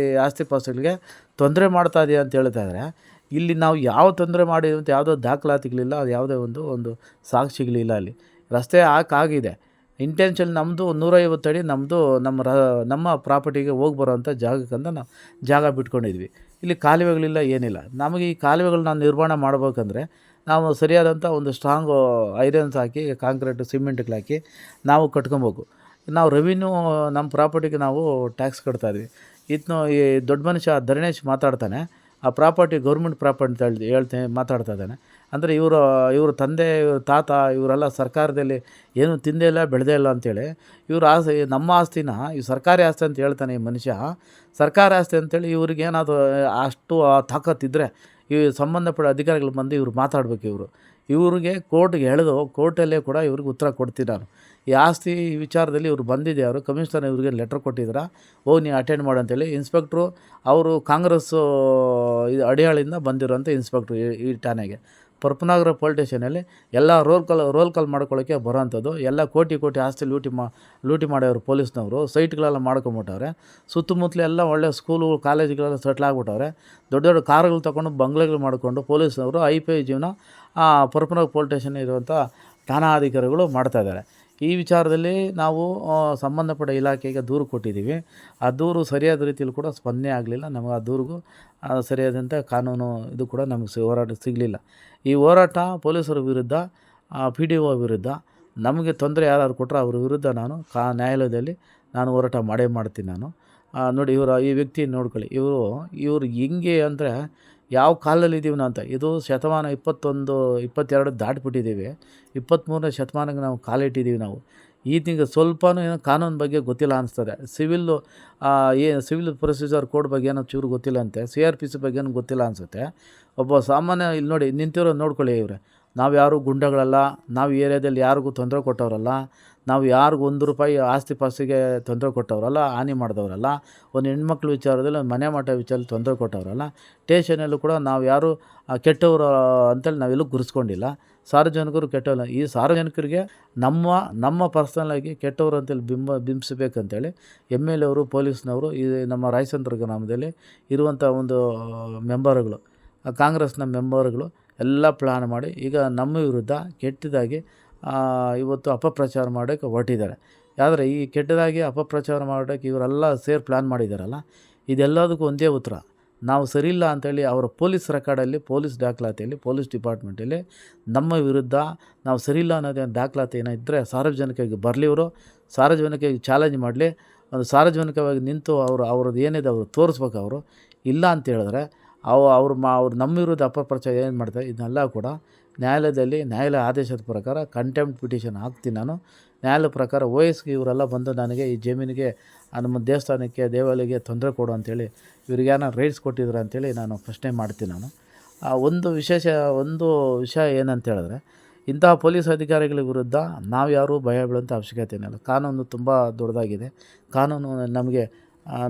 ಆಸ್ತಿ ಪಾಸ್ತಿಗಳಿಗೆ ತೊಂದರೆ ಮಾಡ್ತಾ ಇದೆಯಾ ಅಂತ ಹೇಳ್ತಾ ಇದ್ದಾರೆ. ಇಲ್ಲಿ ನಾವು ಯಾವ ತೊಂದರೆ ಮಾಡಿದ್ವಿ ಅಂತ ಯಾವುದೋ ದಾಖಲಾತಿಗಳಿಲ್ಲ, ಅದು ಯಾವುದೇ ಒಂದು ಸಾಕ್ಷಿಗಳಿಲ್ಲ. ಅಲ್ಲಿ ರಸ್ತೆ ಹಾಕಾಗಿದೆ, ಇಂಟೆನ್ಷನ್ ನಮ್ಮದು 150 ಅಡಿ ನಮ್ಮದು ನಮ್ಮ ಪ್ರಾಪರ್ಟಿಗೆ ಹೋಗಿ ಬರೋವಂಥ ಜಾಗಕ್ಕಂತ ನಾವು ಜಾಗ ಬಿಟ್ಕೊಂಡಿದ್ವಿ. ಇಲ್ಲಿ ಕಾಲುವೆಗಳಿಲ್ಲ, ಏನಿಲ್ಲ. ನಮಗೆ ಈ ಕಾಲುವೆಗಳನ್ನ ನಿರ್ಮಾಣ ಮಾಡ್ಬೇಕಂದ್ರೆ ನಾವು ಸರಿಯಾದಂಥ ಒಂದು ಸ್ಟ್ರಾಂಗು ಐರನ್ಸ್ ಹಾಕಿ, ಕಾಂಕ್ರೀಟು, ಸಿಮೆಂಟ್ಗಳು ಹಾಕಿ ನಾವು ಕಟ್ಕೊಬೇಕು. ನಾವು ರೆವಿನ್ಯೂ ನಮ್ಮ ಪ್ರಾಪರ್ಟಿಗೆ ನಾವು ಟ್ಯಾಕ್ಸ್ ಕಟ್ತಾಯಿದ್ವಿ. ಈ ದೊಡ್ಡ ಮನುಷ್ಯ ಧರಣೇಶ್ ಮಾತಾಡ್ತಾನೆ, ಆ ಪ್ರಾಪರ್ಟಿ ಗೌರ್ಮೆಂಟ್ ಪ್ರಾಪರ್ಟಿ ಅಂತ ಮಾತಾಡ್ತಾ ಇದ್ದಾನೆ. ಅಂದರೆ ಇವ್ರ ತಂದೆ, ಇವ್ರ ತಾತ ಇವರೆಲ್ಲ ಸರ್ಕಾರದಲ್ಲಿ ಏನೂ ತಿಂದೇ ಇಲ್ಲ, ಬೆಳೆದೇ ಇಲ್ಲ ಅಂತೇಳಿ ಇವ್ರ ನಮ್ಮ ಆಸ್ತಿನ ಸರ್ಕಾರಿ ಆಸ್ತಿ ಅಂತ ಹೇಳ್ತಾನೆ ಈ ಮನುಷ್ಯ. ಸರ್ಕಾರಿ ಆಸ್ತಿ ಅಂತೇಳಿ ಇವ್ರಿಗೆ ಏನಾದರೂ ಅಷ್ಟು ತಾಕತ್ತಿದ್ದರೆ ಈ ಸಂಬಂಧಪಟ್ಟ ಅಧಿಕಾರಿಗಳು ಬಂದು ಇವ್ರು ಮಾತಾಡಬೇಕು. ಇವ್ರಿಗೆ ಕೋರ್ಟ್ಗೆ ಎಳೆದು ಕೋರ್ಟಲ್ಲೇ ಕೂಡ ಇವ್ರಿಗೆ ಉತ್ತರ ಕೊಡ್ತೀನಿ ನಾನು. ಈ ಆಸ್ತಿ ವಿಚಾರದಲ್ಲಿ ಇವ್ರು ಬಂದಿದ್ದೆ, ಕಮಿಷನರ್ ಇವ್ರಿಗೆ ಲೆಟ್ರ್ ಕೊಟ್ಟಿದ್ದೀರಾ, ಹೋಗಿ ನೀವು ಅಟೆಂಡ್ ಮಾಡು ಅಂತೇಳಿ. ಇನ್ಸ್ಪೆಕ್ಟ್ರು ಅವರು ಕಾಂಗ್ರೆಸ್ಸು ಅಡಿಯಾಳಿಂದ ಬಂದಿರೋಂಥ ಇನ್ಸ್ಪೆಕ್ಟ್ರು ಈ ಠಾಣೆಗೆ. ಪರಪನಗರ ಪೊಲೀಸ್ ಸ್ಟೇಷನಲ್ಲಿ ಎಲ್ಲ ರೋಲ್ ಕಾಲ್ ಮಾಡ್ಕೊಳ್ಳೋಕ್ಕೆ ಬರೋವಂಥದ್ದು. ಎಲ್ಲ ಕೋಟಿ ಆಸ್ತಿ ಲೂಟಿ ಮಾಡೋರು ಪೊಲೀಸ್ನವರು. ಸೈಟ್ಗಳೆಲ್ಲ ಮಾಡ್ಕೊಂಬಿಟ್ಟವ್ರೆ. ಸುತ್ತಮುತ್ತಲೆಲ್ಲ ಒಳ್ಳೆ ಸ್ಕೂಲು ಕಾಲೇಜುಗಳೆಲ್ಲ ಸೆಟ್ಲ್ ಆಗ್ಬಿಟ್ಟವ್ರೆ. ದೊಡ್ಡ ಕಾರುಗಳು ತೊಗೊಂಡು ಬಂಗ್ಲೆಗಳು ಮಾಡಿಕೊಂಡು ಪೊಲೀಸ್ನವರು IPI ಜೀವನ ಪರಪನಗರ ಪೊಲೀಸ್ ಸ್ಟೇಷನ್ ಇರುವಂಥ ಠಾಣಾಧಿಕಾರಿಗಳು ಮಾಡ್ತಾಯಿದ್ದಾರೆ. ಈ ವಿಚಾರದಲ್ಲಿ ನಾವು ಸಂಬಂಧಪಟ್ಟ ಇಲಾಖೆಗೆ ದೂರು ಕೊಟ್ಟಿದ್ದೀವಿ. ಆ ದೂರು ಸರಿಯಾದ ರೀತಿಯಲ್ಲಿ ಕೂಡ ಸ್ಪಂದನೆ ಆಗಲಿಲ್ಲ. ನಮಗೆ ಆ ದೂರಿಗೂ ಸರಿಯಾದಂಥ ಕಾನೂನು ಇದು ಕೂಡ ನಮಗೆ ಹೋರಾಟ ಸಿಗಲಿಲ್ಲ. ಈ ಹೋರಾಟ ಪೊಲೀಸರ ವಿರುದ್ಧ, PDO ವಿರುದ್ಧ ನಮಗೆ ತೊಂದರೆ ಯಾರು ಕೊಟ್ಟರೆ ಅವ್ರ ವಿರುದ್ಧ ನಾನು ನ್ಯಾಯಾಲಯದಲ್ಲಿ ಹೋರಾಟ ಮಾಡ್ತೀನಿ ನಾನು. ನೋಡಿ, ಈ ವ್ಯಕ್ತಿ ನೋಡ್ಕೊಳ್ಳಿ, ಇವರು ಹೆಂಗೆ ಅಂದರೆ ಯಾವ ಕಾಲದಲ್ಲಿ ಇದ್ದೀವಿ ನಾವು ಅಂತ. ಇದು ಶತಮಾನ 21, 22 ದಾಟಿಬಿಟ್ಟಿದ್ದೀವಿ. 23ನೇ ಶತಮಾನಕ್ಕೆ ನಾವು ಕಾಲಿಟ್ಟಿದ್ದೀವಿ ನಾವು. ಈತಿಗೆ ಸ್ವಲ್ಪನೂ ಏನೋ ಕಾನೂನು ಬಗ್ಗೆ ಗೊತ್ತಿಲ್ಲ ಅನಿಸ್ತದೆ. ಸಿವಿಲ್ ಪ್ರೊಸೀಜರ್ ಕೋಡ್ ಬಗ್ಗೆ ಏನೋ ಚೂರು ಗೊತ್ತಿಲ್ಲ ಅಂತೆ. CRPC ಬಗ್ಗೆ ಏನೋ ಗೊತ್ತಿಲ್ಲ ಅನಿಸುತ್ತೆ. ಒಬ್ಬ ಸಾಮಾನ್ಯ ಇಲ್ಲಿ ನೋಡಿ ನೋಡ್ಕೊಳ್ಳಿ ಇವ್ರೆ. ನಾವು ಯಾರು ಗುಂಡಗಳಲ್ಲ, ನಾವು ಏರಿಯಾದಲ್ಲಿ ಯಾರಿಗೂ ತೊಂದರೆ ಕೊಟ್ಟವರಲ್ಲ, ನಾವು ಯಾರಿಗೂ ₹1 ಆಸ್ತಿ ಪಾಸ್ತಿಗೆ ತೊಂದರೆ ಕೊಟ್ಟವರಲ್ಲ, ಹಾನಿ ಮಾಡಿದವರಲ್ಲ, ಒಂದು ಹೆಣ್ಮಕ್ಳ ವಿಚಾರದಲ್ಲಿ, ಒಂದು ಮನೆ ಮಠ ವಿಚಾರದಲ್ಲಿ ತೊಂದರೆ ಕೊಟ್ಟವರಲ್ಲ. ಸ್ಟೇಷನಲ್ಲೂ ಕೂಡ ನಾವು ಯಾರು ಕೆಟ್ಟವರು ಅಂತೇಳಿ ನಾವೆಲ್ಲೂ ಗುರುಸ್ಕೊಂಡಿಲ್ಲ. ಸಾರ್ವಜನಿಕರು ಕೆಟ್ಟವಲ್ಲ. ಈ ಸಾರ್ವಜನಿಕರಿಗೆ ನಮ್ಮ ಪರ್ಸ್ನಲಾಗಿ ಕೆಟ್ಟವರು ಅಂತೇಳಿ ಬಿಂಬಿಸಬೇಕಂತೇಳಿ MLA ಅವರು, ಪೊಲೀಸ್ನವರು, ಈ ನಮ್ಮ ರಾಯಚಂದ್ರ ಗ್ರಾಮದಲ್ಲಿ ಇರುವಂಥ ಒಂದು ಮೆಂಬರ್ಗಳು, ಕಾಂಗ್ರೆಸ್ನ ಮೆಂಬರ್ಗಳು ಎಲ್ಲ ಪ್ಲ್ಯಾನ್ ಮಾಡಿ ಈಗ ನಮ್ಮ ವಿರುದ್ಧ ಕೆಟ್ಟದಾಗಿ ಇವತ್ತು ಅಪಪ್ರಚಾರ ಮಾಡೋಕ್ಕೆ ಹೊರಟಿದ್ದಾರೆ. ಆದರೆ ಈ ಕೆಟ್ಟದಾಗಿ ಅಪಪ್ರಚಾರ ಮಾಡೋಕ್ಕೆ ಇವರೆಲ್ಲ ಪ್ಲ್ಯಾನ್ ಮಾಡಿದ್ದಾರಲ್ಲ, ಇದೆಲ್ಲದಕ್ಕೂ ಒಂದೇ ಉತ್ತರ. ನಾವು ಸರಿಯಿಲ್ಲ ಅಂಥೇಳಿ ಅವರ ಪೊಲೀಸ್ ರೆಕಾರ್ಡಲ್ಲಿ, ಪೊಲೀಸ್ ದಾಖಲಾತಿಯಲ್ಲಿ, ಪೊಲೀಸ್ ಡಿಪಾರ್ಟ್ಮೆಂಟಲ್ಲಿ ನಮ್ಮ ವಿರುದ್ಧ ನಾವು ಸರಿಯಿಲ್ಲ ಅನ್ನೋದೇನು ದಾಖಲಾತಿ ಏನೋ ಇದ್ದರೆ ಸಾರ್ವಜನಿಕವಾಗಿ ಬರಲಿ. ಸಾರ್ವಜನಿಕವಾಗಿ ಚಾಲೆಂಜ್ ಮಾಡಲಿ. ಒಂದು ಸಾರ್ವಜನಿಕವಾಗಿ ನಿಂತು ಅವ್ರದ್ದು ಏನಿದೆ ಅವರು ತೋರಿಸ್ಬೇಕು. ಅವರು ಇಲ್ಲ ಅಂತ ಹೇಳಿದ್ರೆ ಅವ್ರು ನಮ್ಮ ವಿರುದ್ಧ ಅಪಪ್ರಚಾರ ಏನು ಮಾಡ್ತಾರೆ, ಇದನ್ನೆಲ್ಲ ಕೂಡ ನ್ಯಾಯಾಲಯ ಆದೇಶದ ಪ್ರಕಾರ ಕಂಟೆಂಪ್ಟ್ ಪಿಟಿಷನ್ ಹಾಕ್ತೀನಿ ನಾನು. ನ್ಯಾಯಾಲಯ ಪ್ರಕಾರ OSಗೆ ಇವರೆಲ್ಲ ಬಂದು ನನಗೆ ಈ ಜಮೀನಿಗೆ, ನಮ್ಮ ದೇವಸ್ಥಾನಕ್ಕೆ, ದೇವಾಲಯಕ್ಕೆ ತೊಂದರೆ ಕೊಡು ಅಂಥೇಳಿ ಇವ್ರಿಗೇನೋ ರೈಟ್ಸ್ ಕೊಟ್ಟಿದ್ರು ಅಂಥೇಳಿ ನಾನು ಪ್ರಶ್ನೆ ಮಾಡ್ತೀನಿ ನಾನು. ಒಂದು ವಿಷಯ ಏನಂತ ಹೇಳಿದ್ರೆ, ಇಂತಹ ಪೊಲೀಸ್ ಅಧಿಕಾರಿಗಳ ವಿರುದ್ಧ ನಾವು ಯಾರೂ ಭಯ ಬೀಳುವಂಥ ಅವಶ್ಯಕತೆ ಏನಿಲ್ಲ. ಕಾನೂನು ತುಂಬ ದೊಡ್ಡದಾಗಿದೆ. ಕಾನೂನು ನಮಗೆ,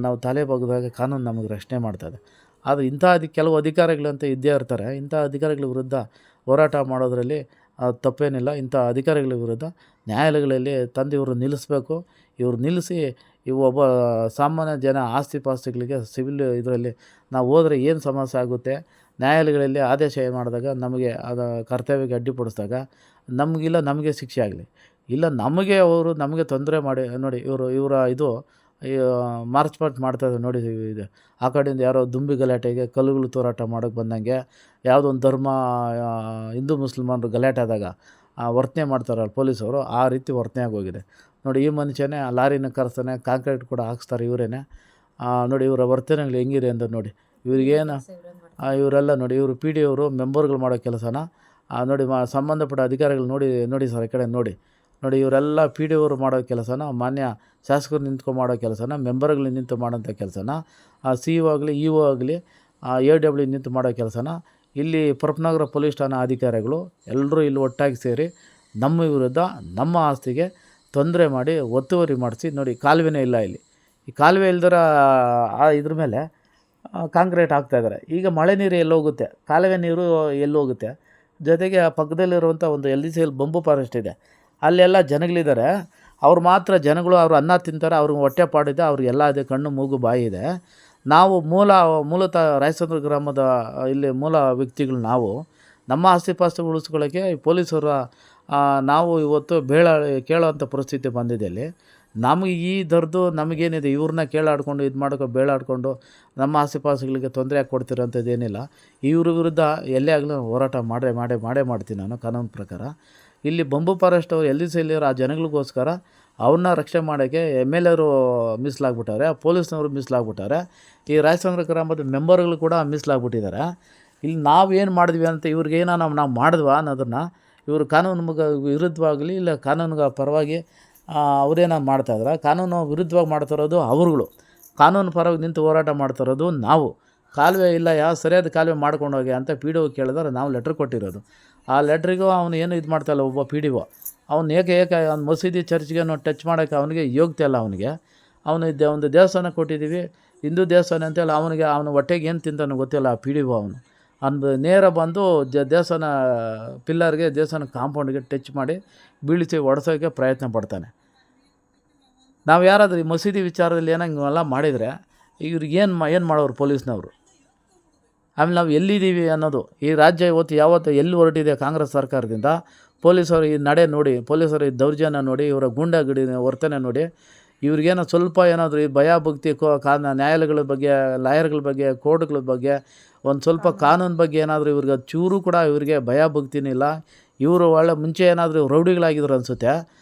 ನಾವು ತಲೆ ಬಗ್ಗಿದಾಗ ಕಾನೂನು ನಮಗೆ ರಕ್ಷಣೆ ಮಾಡ್ತದೆ. ಆದರೆ ಕೆಲವು ಅಧಿಕಾರಿಗಳಂತ ಇದ್ದೇ ಇರ್ತಾರೆ. ಇಂಥ ಅಧಿಕಾರಿಗಳ ವಿರುದ್ಧ ಹೋರಾಟ ಮಾಡೋದರಲ್ಲಿ ತಪ್ಪೇನಿಲ್ಲ. ಇಂಥ ಅಧಿಕಾರಿಗಳ ವಿರುದ್ಧ ನ್ಯಾಯಾಲಯಗಳಲ್ಲಿ ತಂದು ಇವರು ನಿಲ್ಲಿಸಬೇಕು. ಇವ್ರು ನಿಲ್ಲಿಸಿ ಒಬ್ಬ ಸಾಮಾನ್ಯ ಜನ ಆಸ್ತಿ ಪಾಸ್ತಿಗಳಿಗೆ ಸಿವಿಲ್ ಇದರಲ್ಲಿ ನಾವು ಹೋದರೆ ಏನು ಸಮಸ್ಯೆ ಆಗುತ್ತೆ, ನ್ಯಾಯಾಲಯಗಳಲ್ಲಿ ಆದೇಶ ಮಾಡಿದಾಗ ನಮಗೆ ಅದು ಕರ್ತವ್ಯಕ್ಕೆ ಅಡ್ಡಿಪಡಿಸಿದಾಗ ನಮಗೆ ಶಿಕ್ಷೆ ಆಗಲಿ, ಇಲ್ಲ ನಮಗೆ ತೊಂದರೆ ಮಾಡಿ ನೋಡಿ ಇವರ ಇದು ಮಾರ್ಚ್ ಪಾಸ್ಟ್ ಮಾಡ್ತಾಯಿದ್ದಾರೆ ನೋಡಿ. ಇದು ಆ ಕಡೆಯಿಂದ ಯಾರೋ ದುಂಬಿ ಗಲಾಟೆಗೆ ಕಲ್ಲುಗಳು ತೂರಾಟ ಮಾಡೋಕ್ಕೆ ಬಂದಂಗೆ ಯಾವುದೋ ಒಂದು ಧರ್ಮ ಹಿಂದೂ ಮುಸಲ್ಮಾನರು ಗಲಾಟೆ ಆದಾಗ ವರ್ತನೆ ಮಾಡ್ತಾರಲ್ಲ ಪೊಲೀಸವರು, ಆ ರೀತಿ ವರ್ತನೆ ಆಗೋಗಿದೆ ನೋಡಿ. ಈ ಮನುಷ್ಯನೇ ಲಾರಿನ ಕರೆಸ್ತಾನೆ, ಕಾಂಕ್ರೀಟ್ ಕೂಡ ಹಾಕ್ಸ್ತಾರೆ ಇವರೇನೆ. ನೋಡಿ ಇವರ ವರ್ತನೆಗಳು ಹೆಂಗಿದೆ ಅಂತ ನೋಡಿ. ಇವ್ರಿಗೇನು ಇವರೆಲ್ಲ ನೋಡಿ, ಇವರು ಪಿ ಡಿ ಅವರು ಮೆಂಬರ್ಗಳು ಮಾಡೋ ಕೆಲಸನ ನೋಡಿ, ಸಂಬಂಧಪಟ್ಟ ಅಧಿಕಾರಿಗಳು ನೋಡಿ ಸರ್ ಈ ಕಡೆ ನೋಡಿ ಇವರೆಲ್ಲ ಪಿ ಡಿ ಅವರು ಮಾಡೋ ಕೆಲಸನ, ಮಾನ್ಯ ಶಾಸಕರು ನಿಂತ್ಕೊಂಡು ಮಾಡೋ ಕೆಲಸನ, ಮೆಂಬರ್ಗಳು ನಿಂತು ಮಾಡೋಂಥ ಕೆಲಸನ, ಸಿ ಇ ಒ ಆಗಲಿ ಇ ಒ ಆಗಲಿ AW ನಿಂತು ಮಾಡೋ ಕೆಲಸನ ಇಲ್ಲಿ ಪರಪನಗರ ಪೊಲೀಸ್ ಠಾಣಾ ಅಧಿಕಾರಿಗಳು ಎಲ್ಲರೂ ಇಲ್ಲಿ ಒಟ್ಟಾಗಿ ಸೇರಿ ನಮ್ಮ ವಿರುದ್ಧ ನಮ್ಮ ಆಸ್ತಿಗೆ ತೊಂದರೆ ಮಾಡಿ ಒತ್ತುವರಿ ಮಾಡಿಸಿ ನೋಡಿ. ಕಾಲುವೆನೇ ಇಲ್ಲ ಇಲ್ಲಿ, ಈ ಕಾಲುವೆ ಇಲ್ದರ ಇದ್ರ ಮೇಲೆ ಕಾಂಕ್ರೀಟ್ ಹಾಕ್ತಾಯಿದ್ದಾರೆ. ಈಗ ಮಳೆ ನೀರು ಎಲ್ಲೋಗುತ್ತೆ, ಕಾಲುವೆ ನೀರು ಎಲ್ಲೋಗುತ್ತೆ. ಜೊತೆಗೆ ಪಕ್ಕದಲ್ಲಿರುವಂಥ ಒಂದು LCL ಬಂಬು ಫಾರೆಸ್ಟ್ ಇದೆ, ಅಲ್ಲೆಲ್ಲ ಜನಗಳಿದ್ದಾರೆ. ಅವ್ರು ಮಾತ್ರ ಜನಗಳು ಅವರು ಅನ್ನ ತಿಂತಾರೆ, ಅವ್ರಿಗೆ ಹೊಟ್ಟೆ ಪಾಡಿದೆ, ಅವ್ರಿಗೆಲ್ಲ ಇದೆ, ಕಣ್ಣು ಮೂಗು ಬಾಯಿ ಇದೆ. ನಾವು ಮೂಲತಃ ರಾಯಚಂದ್ರ ಗ್ರಾಮದ ಇಲ್ಲಿ ಮೂಲ ವ್ಯಕ್ತಿಗಳು ನಾವು ನಮ್ಮ ಆಸ್ತಿ ಉಳಿಸ್ಕೊಳ್ಳೋಕ್ಕೆ ಪೊಲೀಸರ ನಾವು ಇವತ್ತು ಕೇಳೋವಂಥ ಪರಿಸ್ಥಿತಿ ಬಂದಿದೆ. ಅಲ್ಲಿ ನಮಗೆ ಈ ದರ್ದು ನಮಗೇನಿದೆ, ಇವ್ರನ್ನ ಕೇಳಾಡ್ಕೊಂಡು ಇದು ಮಾಡ್ಕೊ ಬೇಳಾಡ್ಕೊಂಡು ನಮ್ಮ ಆಸ್ತಿಪಾಸ್ತಿಗಳಿಗೆ ತೊಂದರೆ ಕೊಡ್ತಿರೋಂಥದ್ದು ಏನಿಲ್ಲ. ಇವ್ರ ವಿರುದ್ಧ ಎಲ್ಲೇ ಆಗಲಿ ಹೋರಾಟ ಮಾಡೇ ಮಾಡ್ತೀನಿ ನಾನು ಕಾನೂನು ಪ್ರಕಾರ. ಇಲ್ಲಿ ಬಂಬು ಫಾರೆಸ್ಟ್ ಅವರು LCL ಆ ಜನಗಳಿಗೋಸ್ಕರ ಅವನ್ನ ರಕ್ಷಣೆ ಮಾಡೋಕ್ಕೆ MLAರು ಮೀಸಲಾಗ್ಬಿಟ್ಟವ್ರೆ, ಪೊಲೀಸ್ನವರು ಮೀಸಲಾಗ್ಬಿಟ್ಟವ್ರೆ, ಈ ರಾಯಚಂದ್ರ ಗ್ರಾಮದ ಮೆಂಬರ್ಗಳು ಕೂಡ ಮೀಸಲಾಗ್ಬಿಟ್ಟಿದ್ದಾರೆ. ಇಲ್ಲಿ ನಾವೇನು ಮಾಡಿದ್ವಿ ಅಂತ ಇವ್ರಿಗೇನೋ ನಾವು ಮಾಡಿದ್ವಾ ಅನ್ನೋದನ್ನು ಇವರು ಕಾನೂನು ವಿರುದ್ಧವಾಗಲಿ ಇಲ್ಲ ಕಾನೂನಿಗೆ ಪರವಾಗಿ ಅವರೇನೋ ಮಾಡ್ತಾಯಿದ್ರೆ, ಕಾನೂನು ವಿರುದ್ಧವಾಗಿ ಮಾಡ್ತಿರೋದು ಅವ್ರುಗಳು, ಕಾನೂನು ಪರವಾಗಿ ನಿಂತು ಹೋರಾಟ ಮಾಡ್ತಿರೋದು ನಾವು. ಕಾಲುವೆ ಇಲ್ಲ, ಸರಿಯಾದ ಕಾಲುವೆ ಮಾಡ್ಕೊಂಡು ಹೋಗಿ ಅಂತ PDO ಕೇಳಿದ್ರೆ ನಾವು ಲೆಟ್ರ್ ಕೊಟ್ಟಿರೋದು. ಆ ಲೆಟ್ರಿಗೂ ಅವನು ಏನು ಇದು ಮಾಡ್ತಾಯಿಲ್ಲ, ಒಬ್ಬ PDO ಅವ್ನು ಏಕೆ ಅವ್ನು ಮಸೀದಿ ಚರ್ಚ್ಗೆ ಟಚ್ ಮಾಡೋಕ್ಕೆ ಅವನಿಗೆ ಯೋಗ್ಯತೆ ಇಲ್ಲ. ಅವನು ಒಂದು ದೇವಸ್ಥಾನ ಕೊಟ್ಟಿದ್ದೀವಿ, ಹಿಂದೂ ದೇವಸ್ಥಾನ ಅಂತೇಳಿ ಅವನ ಹೊಟ್ಟೆಗೆ ಏನು ತಿಂತಾನೋ ಗೊತ್ತಿಲ್ಲ ಆ PDO. ಅವನು ನೇರ ಬಂದು ದೇವಸ್ಥಾನ ಪಿಲ್ಲರ್ಗೆ, ದೇವಸ್ಥಾನ ಕಾಂಪೌಂಡ್ಗೆ ಟಚ್ ಮಾಡಿ ಬೀಳಿಸಿ ಒಡೆಸೋಕ್ಕೆ ಪ್ರಯತ್ನ ಪಡ್ತಾನೆ. ನಾವು ಯಾರಾದರೂ ಈ ಮಸೀದಿ ವಿಚಾರದಲ್ಲಿ ಏನಂಗೆಲ್ಲ ಮಾಡಿದರೆ ಇವ್ರಿಗೇನು ಮಾಡೋರು ಪೊಲೀಸ್ನವರು? ಆಮೇಲೆ ನಾವು ಎಲ್ಲಿದ್ದೀವಿ ಅನ್ನೋದು, ಈ ರಾಜ್ಯ ಯಾವತ್ತು ಎಲ್ಲಿ ಹೊರಟಿದೆ ಕಾಂಗ್ರೆಸ್ ಸರ್ಕಾರದಿಂದ, ಪೊಲೀಸರು ಈ ನಡೆ ನೋಡಿ, ಪೊಲೀಸರು ಈ ದೌರ್ಜನ್ಯ ನೋಡಿ, ಇವರ ಗೂಂಡಾಗಿಡಿ ವರ್ತನೆ ನೋಡಿ, ಇವ್ರಿಗೇನೋ ಸ್ವಲ್ಪ ಏನಾದರೂ ಈ ಭಯ ಭಕ್ತಿ ನ್ಯಾಯಾಲಯಗಳ ಬಗ್ಗೆ, ಲಾಯರ್ಗಳ ಬಗ್ಗೆ, ಕೋರ್ಟ್ಗಳ ಬಗ್ಗೆ, ಒಂದು ಸ್ವಲ್ಪ ಕಾನೂನು ಬಗ್ಗೆ ಏನಾದರೂ ಇವ್ರಿಗೆ ಚೂರು ಕೂಡ ಇವರಿಗೆ ಭಯ ಭಕ್ತಿನಿಲ್ಲ. ಇವರು ಒಳ್ಳೆ ಮುಂಚೆ ಏನಾದರೂ ರೌಡಿಗಳಾಗಿದ್ರು ಅನಿಸುತ್ತೆ,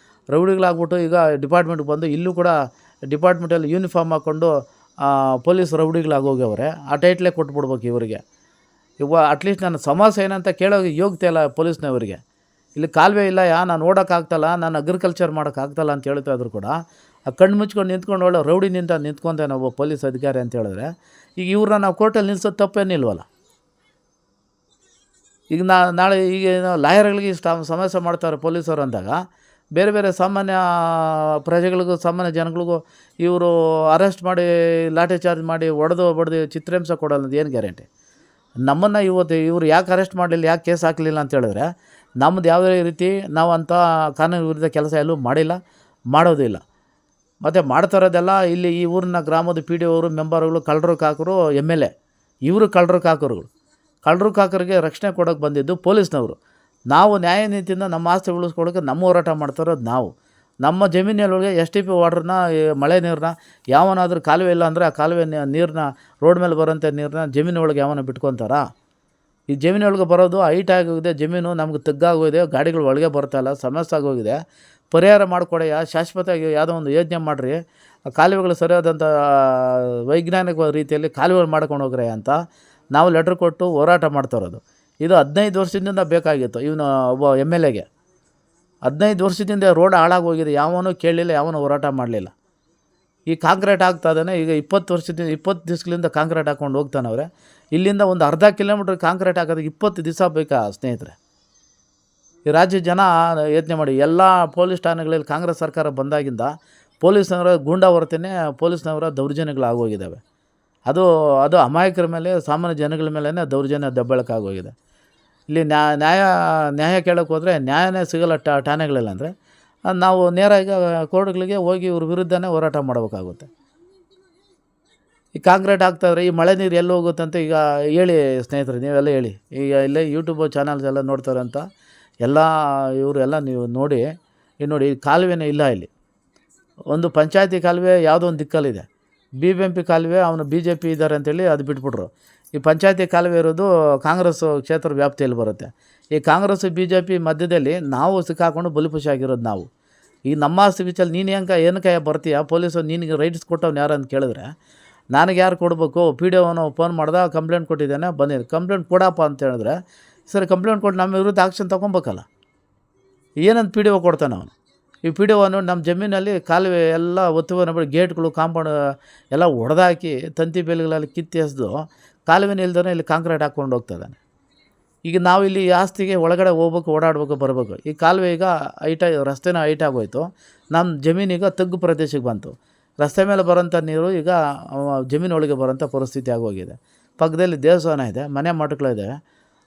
ರೌಡಿಗಳಾಗ್ಬಿಟ್ಟು ಈಗ ಡಿಪಾರ್ಟ್ಮೆಂಟ್ಗೆ ಬಂದು ಇಲ್ಲೂ ಕೂಡ ಡಿಪಾರ್ಟ್ಮೆಂಟಲ್ಲಿ ಯೂನಿಫಾರ್ಮ್ ಹಾಕ್ಕೊಂಡು ಪೊಲೀಸ್ ರೌಡಿಗಳಾಗೋಗ್ಯವ್ರೆ. ಆ ಟೈಟ್ಲೇ ಕೊಟ್ಬಿಡ್ಬೇಕು ಇವರಿಗೆ. ಅಟ್ಲೀಸ್ಟ್ ನನ್ನ ಸಮಸ್ಯೆ ಏನಂತ ಕೇಳೋ ಯೋಗ್ಯತೆ ಇಲ್ಲ ಪೊಲೀಸ್ನವರಿಗೆ. ಇಲ್ಲಿ ಕಾಲುವೆ ಇಲ್ಲ, ನಾನು ಓಡೋಕ್ಕಾಗ್ತಲ್ಲ, ನಾನು ಅಗ್ರಿಕಲ್ಚರ್ ಮಾಡೋಕ್ಕಾಗ್ತಲ್ಲ ಅಂತ ಹೇಳ್ತಾ ಇದ್ರು ಕೂಡ ಕಣ್ಣು ಮುಚ್ಕೊಂಡು ನಿಂತ್ಕೊಂಡು ಒಳ್ಳೆ ರೌಡಿ ನಿಂತ್ಕೊಂಡೆ ಒಬ್ಬ ಪೊಲೀಸ್ ಅಧಿಕಾರಿ ಅಂತ ಹೇಳಿದ್ರೆ, ಈಗ ಇವ್ರನ್ನ ನಾವು ಕೋರ್ಟಲ್ಲಿ ನಿಲ್ಸೋದು ತಪ್ಪೇನಿಲ್ವಲ್ಲ. ಈಗ ನಾಳೆ ಈಗ ಲಾಯರ್ಗಳಿಗೆ ಸಮಸ್ಯೆ ಮಾಡ್ತಾರೆ ಪೊಲೀಸರು ಅಂದಾಗ, ಬೇರೆ ಸಾಮಾನ್ಯ ಪ್ರಜೆಗಳಿಗೂ ಸಾಮಾನ್ಯ ಜನಗಳಿಗೂ ಇವರು ಅರೆಸ್ಟ್ ಮಾಡಿ ಲಾಠಿ ಚಾರ್ಜ್ ಮಾಡಿ ಬಡ್ದು ಚಿತ್ರಹಿಂಸೆ ಕೊಡೋದು ಏನು ಗ್ಯಾರಂಟಿ? ನಮ್ಮನ್ನು ಇವರು ಯಾಕೆ ಅರೆಸ್ಟ್ ಮಾಡಲಿಲ್ಲ, ಯಾಕೆ ಕೇಸ್ ಹಾಕಲಿಲ್ಲ ಅಂತ ಹೇಳಿದ್ರೆ, ನಮ್ಮದು ಯಾವುದೇ ರೀತಿ ನಾವು ಅಂಥ ಕಾನೂನು ವಿರುದ್ಧ ಕೆಲಸ ಎಲ್ಲೂ ಮಾಡೋದಿಲ್ಲ. ಮತ್ತು ಮಾಡ್ತಾರೋದೆಲ್ಲ ಇಲ್ಲಿ ಈ ಊರಿನ ಗ್ರಾಮದ PDO ಅವರು, ಮೆಂಬರ್ಗಳು, ಕಳ್ಳರು ಕಾಕರು, MLA ಇವರು ಕಳ್ಳರು ಕಾಕರಿಗೆ ರಕ್ಷಣೆ ಕೊಡೋಕ್ಕೆ ಬಂದಿದ್ದು ಪೊಲೀಸ್ನವರು. ನಾವು ನ್ಯಾಯ ನೀತಿಯಿಂದ ನಮ್ಮ ಆಸ್ತಿ ಉಳಿಸ್ಕೊಳ್ಳೋಕ್ಕೆ ನಮ್ಮ ಹೋರಾಟ ಮಾಡ್ತಾರೋದು ನಾವು. ನಮ್ಮ ಜಮೀನಿನೊಳಗೆ STP ವಾಟ್ರನ್ನ, ಮಳೆ ನೀರನ್ನ ಯಾವನಾದರೂ ಕಾಲುವೆ ಇಲ್ಲ ಅಂದರೆ ಆ ಕಾಲುವೆ ನೀರನ್ನ, ರೋಡ್ ಮೇಲೆ ಬರೋಂಥ ನೀರನ್ನ ಜಮೀನೊಳಗೆ ಯಾವನ ಬಿಟ್ಕೊತಾರಾ? ಈ ಜಮೀನೊಳಗೆ ಬರೋದು ಹೈಟ್ ಆಗೋಗಿದೆ, ಜಮೀನು ನಮ್ಗೆ ತಗ್ಗಾಗೋಗಿದೆ, ಗಾಡಿಗಳು ಒಳಗೆ ಬರ್ತಾಯಿಲ್ಲ, ಸಮಸ್ಯೆ ಆಗೋಗಿದೆ. ಪರಿಹಾರ ಮಾಡಿಕೊಡೆಯ, ಶಾಶ್ವತವಾಗಿ ಯಾವುದೋ ಒಂದು ಯೋಜನೆ ಮಾಡಿರಿ, ಕಾಲುವೆಗಳು ಸರಿಯಾದಂಥ ವೈಜ್ಞಾನಿಕ ರೀತಿಯಲ್ಲಿ ಕಾಲುವೆಗಳು ಮಾಡ್ಕೊಂಡು ಹೋಗ್ರೆ ಅಂತ ನಾವು ಲೆಟ್ರ್ ಕೊಟ್ಟು ಹೋರಾಟ ಮಾಡ್ತಾ ಇರೋದು. ಇದು 15 ವರ್ಷದಿಂದ ಬೇಕಾಗಿತ್ತು. ಇವನು ಒಬ್ಬ MLAಗೆ 15 ವರ್ಷದಿಂದ ರೋಡ್ ಹಾಳಾಗೋಗಿದೆ, ಯಾವನೂ ಕೇಳಲಿಲ್ಲ, ಯಾವನೂ ಹೋರಾಟ ಮಾಡಲಿಲ್ಲ. ಈ ಕಾಂಕ್ರೀಟ್ ಆಗ್ತಾಯಿದ್ದಾನೆ, ಈಗ 20 ದಿವಸಗಳಿಂದ ಕಾಂಕ್ರೀಟ್ ಹಾಕ್ಕೊಂಡು ಹೋಗ್ತಾನವ್ರೆ. ಇಲ್ಲಿಂದ ಒಂದು ಅರ್ಧ ಕಿಲೋಮೀಟ್ರ್ ಕಾಂಕ್ರೀಟ್ ಹಾಕೋದಕ್ಕೆ 20 ದಿವಸ ಬೇಕಾ ಸ್ನೇಹಿತರೆ? ಈ ರಾಜ್ಯ ಜನ ಯೋಚನೆ ಮಾಡಿ. ಎಲ್ಲ ಪೊಲೀಸ್ ಠಾಣೆಗಳಲ್ಲಿ ಕಾಂಗ್ರೆಸ್ ಸರ್ಕಾರ ಬಂದಾಗಿಂದ ಪೊಲೀಸ್ನವರ ಗೂಂಡಾವರ್ತನೆ, ಪೊಲೀಸ್ನವರ ದೌರ್ಜನ್ಯಗಳಾಗೋಗಿದ್ದಾವೆ. ಅದು ಅಮಾಯಕರ ಮೇಲೆ, ಸಾಮಾನ್ಯ ಜನಗಳ ಮೇಲೇ ದೌರ್ಜನ್ಯ ದಬ್ಬಳಕ್ಕಾಗೋಗಿದೆ. ಇಲ್ಲಿ ನ್ಯಾಯ ಕೇಳೋಕ್ಕೆ ಹೋದರೆ ನ್ಯಾಯನೇ ಸಿಗಲ್ಲ ಠಾಣೆಗಳಲ್ಲಿ. ಅಂದರೆ ನಾವು ನೇರ ಈಗ ಕೋರ್ಟ್ಗಳಿಗೆ ಹೋಗಿ ಇವ್ರ ವಿರುದ್ಧನೇ ಹೋರಾಟ ಮಾಡಬೇಕಾಗುತ್ತೆ. ಈ ಕಾಂಕ್ರೀಟ್ ಹಾಕ್ತಾಯಿದ್ರೆ ಈ ಮಳೆ ನೀರು ಎಲ್ಲಿ ಹೋಗುತ್ತಂತ ಈಗ ಹೇಳಿ ಸ್ನೇಹಿತರೆ, ನೀವೆಲ್ಲ ಹೇಳಿ. ಈಗ ಇಲ್ಲೇ ಯೂಟ್ಯೂಬ್ ಚಾನಲ್ಸ್ ಎಲ್ಲ ನೋಡ್ತಾರೆ ಅಂತ ಎಲ್ಲ ಇವರೆಲ್ಲ ನೀವು ನೋಡಿ. ಈಗ ನೋಡಿ, ಕಾಲುವೆನೇ ಇಲ್ಲ ಇಲ್ಲಿ. ಒಂದು ಪಂಚಾಯತಿ ಕಾಲುವೆ ಯಾವುದೋ ಒಂದು ದಿಕ್ಕಲ್ಲಿದೆ, BBMP ಕಾಲುವೆ ಅವನು BJP ಇದ್ದಾರೆ ಅಂತೇಳಿ ಅದು ಬಿಟ್ಬಿಟ್ರು. ಈ ಪಂಚಾಯತಿ ಕಾಲುವೆ ಇರೋದು ಕಾಂಗ್ರೆಸ್ ಕ್ಷೇತ್ರ ವ್ಯಾಪ್ತಿಯಲ್ಲಿ ಬರುತ್ತೆ. ಈ ಕಾಂಗ್ರೆಸ್ BJP ಮಧ್ಯದಲ್ಲಿ ನಾವು ಸಿಕ್ಕಾಕೊಂಡು ಬಲಿಪಶು ಆಗಿರೋದು ನಾವು. ಈ ನಮ್ಮ ಆಸ್ತಿ ವಿಚಾರ ನೀನು ಏನಕ್ಕೆ ಬರ್ತೀಯ, ಪೊಲೀಸರು ನಿನಗೆ ರೈಟ್ಸ್ ಕೊಟ್ಟವ್ನು ಯಾರು ಅಂತ ಕೇಳಿದ್ರೆ ನನಗೆ ಯಾರು ಕೊಡಬೇಕು, PDO ಫೋನ್ ಮಾಡ್ದೆ, ಕಂಪ್ಲೇಂಟ್ ಕೊಟ್ಟಿದ್ದಾನೆ, ಬಂದಿದೆ, ಕಂಪ್ಲೇಂಟ್ ಕೊಡಪ್ಪ ಅಂತ ಹೇಳಿದ್ರೆ ಸರಿ ಕಂಪ್ಲೇಂಟ್ ಕೊಟ್ಟು ನಮ್ಮ ವಿರುದ್ಧ ಆ್ಯಕ್ಷನ್ ತೊಗೊಬೇಕಲ್ಲ. ಏನಂತ PDO ಕೊಡ್ತಾನೆ ಅವನು. ಈ PDO ನಮ್ಮ ಜಮೀನಲ್ಲಿ ಕಾಲುವೆ ಎಲ್ಲ ಒತ್ತುವರಿ ಮಾಡಿ ಗೇಟ್ಗಳು ಕಾಂಪೌಂಡ್ ಎಲ್ಲ ಹೊಡೆದಾಕಿ ತಂತಿ ಬೇಲಿಗಳಲ್ಲಿ ಕಿತ್ತಿ ಎಸೆದು ಕಾಲುವೆನ ಇಲ್ದೇ ಇಲ್ಲಿ ಕಾಂಕ್ರೀಟ್ ಹಾಕ್ಕೊಂಡು ಹೋಗ್ತಾಯಿದ್ದಾನೆ. ಈಗ ನಾವು ಇಲ್ಲಿ ಈ ಆಸ್ತಿಗೆ ಒಳಗಡೆ ಹೋಗ್ಬೇಕು, ಓಡಾಡಬೇಕು, ಬರಬೇಕು. ಈ ಕಾಲುವೆ ಈಗ ರಸ್ತೆನ ಹೈಟ್ ಆಗೋಯ್ತು. ನಮ್ಮ ಜಮೀನೀಗ ತಗ್ಗು ಪ್ರದೇಶಕ್ಕೆ ಬಂತು. ರಸ್ತೆ ಮೇಲೆ ಬರೋಂಥ ನೀರು ಈಗ ಜಮೀನೊಳಗೆ ಬರೋಂಥ ಪರಿಸ್ಥಿತಿ ಆಗೋಗಿದೆ. ಪಕ್ಕದಲ್ಲಿ ದೇವಸ್ಥಾನ ಇದೆ, ಮನೆ ಮಠಗಳಿದ್ದಾವೆ.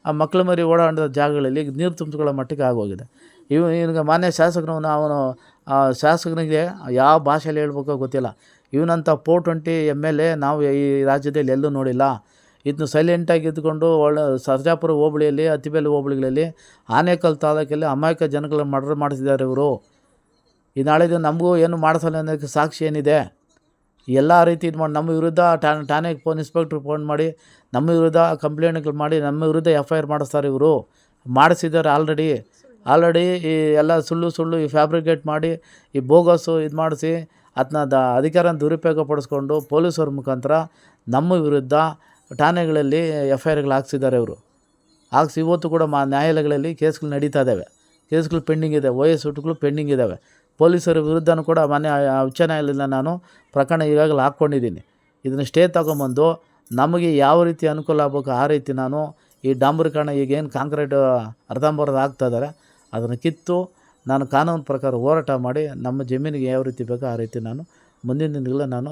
ಆ ಮಕ್ಕಳು ಮರಿ ಓಡಾಡೋ ಜಾಗಗಳಲ್ಲಿ ಈಗ ನೀರು ತುಂಬಿಸ್ಕೊಳ್ಳೋ ಮಟ್ಟಿಗೆ ಆಗೋಗಿದೆ. ಈಗ ಮಾನ್ಯ ಶಾಸಕರು ಅವನು ಶಾಸಕನಿಗೆ ಯಾವ ಭಾಷೆಯಲ್ಲಿ ಹೇಳ್ಬೇಕೋ ಗೊತ್ತಿಲ್ಲ. ಇವನಂಥ 420 MLA ನಾವು ಈ ರಾಜ್ಯದಲ್ಲಿ ಎಲ್ಲೂ ನೋಡಿಲ್ಲ. ಇದನ್ನು ಸೈಲೆಂಟಾಗಿ ಇದ್ದುಕೊಂಡು ಸರ್ಜಾಪುರ ಹೋಬಳಿಯಲ್ಲಿ, ಅತ್ತಿಬೇಲೆ ಹೋಬಳಿಗಳಲ್ಲಿ, ಆನೇಕಲ್ ತಾಲೂಕಲ್ಲಿ ಅಮಾಯಕ ಜನಗಳನ್ನ ಮರ್ಡರ್ ಮಾಡಿಸಿದ್ದಾರೆ ಇವರು. ಈ ನಾಳೆ ದಿನ ನಮಗೂ ಏನು ಮಾಡಿಸಲ್ಲ ಅನ್ನೋದಕ್ಕೆ ಸಾಕ್ಷಿ ಏನಿದೆ? ಎಲ್ಲ ರೀತಿ ಇದು ಮಾಡಿ ನಮ್ಮ ವಿರುದ್ಧ ಠಾಣೆಗೆ ಇನ್ಸ್ಪೆಕ್ಟ್ರ್ ಫೋನ್ ಮಾಡಿ ನಮ್ಮ ವಿರುದ್ಧ ಕಂಪ್ಲೇಂಟ್ಗಳು ಮಾಡಿ ನಮ್ಮ ವಿರುದ್ಧ FIR ಮಾಡಿಸ್ತಾರೆ. ಇವರು ಮಾಡಿಸಿದ್ದಾರೆ ಆಲ್ರೆಡಿ ಈ ಎಲ್ಲ ಸುಳ್ಳು ಈ ಫ್ಯಾಬ್ರಿಕೇಟ್ ಮಾಡಿ ಈ ಬೋಗಸ್ಸು ಇದು ಮಾಡಿಸಿ ಅದನ್ನ ಅಧಿಕಾರನ ದುರುಪಯೋಗ ಪಡಿಸ್ಕೊಂಡು ಪೊಲೀಸರ ಮುಖಾಂತರ ನಮ್ಮ ವಿರುದ್ಧ ಠಾಣೆಗಳಲ್ಲಿ FIRಗಳು ಹಾಕ್ಸಿದ್ದಾರೆ. ಇವರು ಹಾಕ್ಸಿ ಇವತ್ತು ಕೂಡ ನ್ಯಾಯಾಲಯಗಳಲ್ಲಿ ಕೇಸ್ಗಳು ನಡೀತಾ ಇದ್ದಾವೆ. ಕೇಸ್ಗಳು ಪೆಂಡಿಂಗ್ ಇದೆ, OS ಪೆಂಡಿಂಗ್ ಇದ್ದಾವೆ. ಪೊಲೀಸರ ವಿರುದ್ಧನೂ ಕೂಡ ಮಾನ್ಯ ಉಚ್ಚ ನ್ಯಾಯಾಲಯದಿಂದ ನಾನು ಪ್ರಕರಣ ಈಗಾಗಲೇ ಹಾಕ್ಕೊಂಡಿದ್ದೀನಿ. ಇದನ್ನು ಸ್ಟೇ ತೊಗೊಂಬಂದು ನಮಗೆ ಯಾವ ರೀತಿ ಅನುಕೂಲ ಆಗಬೇಕು ಆ ರೀತಿ ನಾನು ಈ ಡಾಂಬರೀಕರಣ ಈಗೇನು ಕಾಂಕ್ರೀಟ್ ಅರ್ಧಂಬರ್ಧ ಹಾಕ್ತಾಯಿದ್ದಾರೆ ಅದನ್ನು ಕಿತ್ತು ನಾನು ಕಾನೂನು ಪ್ರಕಾರ ಹೋರಾಟ ಮಾಡಿ ನಮ್ಮ ಜಮೀನಿಗೆ ಯಾವ ರೀತಿ ಬೇಕೋ ಆ ರೀತಿ ನಾನು ಮುಂದಿನ ದಿನಗಳಲ್ಲಿ ನಾನು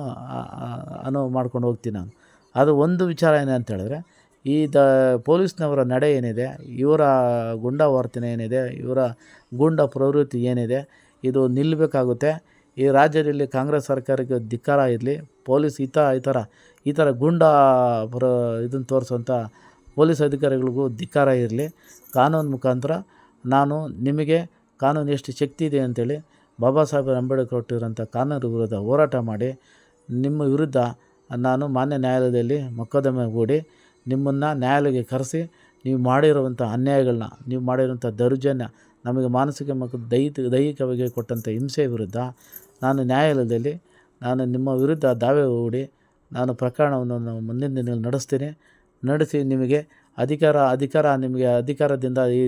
ಅನುವು ಮಾಡ್ಕೊಂಡು ಹೋಗ್ತೀನಿ ನಾನು. ಅದು ಒಂದು ವಿಚಾರ ಏನೇ ಅಂತ ಹೇಳಿದ್ರೆ, ಈ ಪೊಲೀಸ್ನವರ ನಡೆ ಏನಿದೆ, ಇವರ ಗುಂಡಾ ವರ್ತನೆ ಏನಿದೆ, ಇವರ ಗೂಂಡ ಪ್ರವೃತ್ತಿ ಏನಿದೆ, ಇದು ನಿಲ್ಲಬೇಕಾಗುತ್ತೆ. ಈ ರಾಜ್ಯದಲ್ಲಿ ಕಾಂಗ್ರೆಸ್ ಸರ್ಕಾರಕ್ಕೆ ಧಿಕ್ಕಾರ ಇರಲಿ. ಪೊಲೀಸ್ ಈ ಥರ ಗೂಂಡಾ ಇದನ್ನು ತೋರಿಸೋಂಥ ಪೊಲೀಸ್ ಅಧಿಕಾರಿಗಳಿಗೂ ಧಿಕ್ಕಾರ ಇರಲಿ. ಕಾನೂನು ಮುಖಾಂತರ ನಾನು ನಿಮಗೆ ಕಾನೂನು ಎಷ್ಟು ಶಕ್ತಿ ಇದೆ ಅಂತೇಳಿ ಬಾಬಾ ಸಾಹೇಬ್ ಅಂಬೇಡ್ಕರ್ ಕೊಟ್ಟಿರೋಂಥ ಕಾನೂನು ವಿರುದ್ಧ ಹೋರಾಟ ಮಾಡಿ ನಿಮ್ಮ ವಿರುದ್ಧ ನಾನು ಮಾನ್ಯ ನ್ಯಾಯಾಲಯದಲ್ಲಿ ಮೊಕದ್ದಮೆ ಹೂಡಿ ನಿಮ್ಮನ್ನು ನ್ಯಾಯಾಲಯಕ್ಕೆ ಕರೆಸಿ ನೀವು ಮಾಡಿರುವಂಥ ಅನ್ಯಾಯಗಳನ್ನ, ನೀವು ಮಾಡಿರುವಂಥ ದೌರ್ಜನ್ಯ, ನಮಗೆ ಮಾನಸಿಕ ಮತ್ತು ದೈಹಿಕವಾಗಿ ಕೊಟ್ಟಂಥ ಹಿಂಸೆ ವಿರುದ್ಧ ನಾನು ನ್ಯಾಯಾಲಯದಲ್ಲಿ ನಿಮ್ಮ ವಿರುದ್ಧ ದಾವೆ ಹೂಡಿ ನಾನು ಪ್ರಕರಣವನ್ನು ಮುಂದಿನ ದಿನಗಳಲ್ಲಿ ನಡೆಸಿ ನಿಮಗೆ ಅಧಿಕಾರ ನಿಮಗೆ ಅಧಿಕಾರದಿಂದ ಈ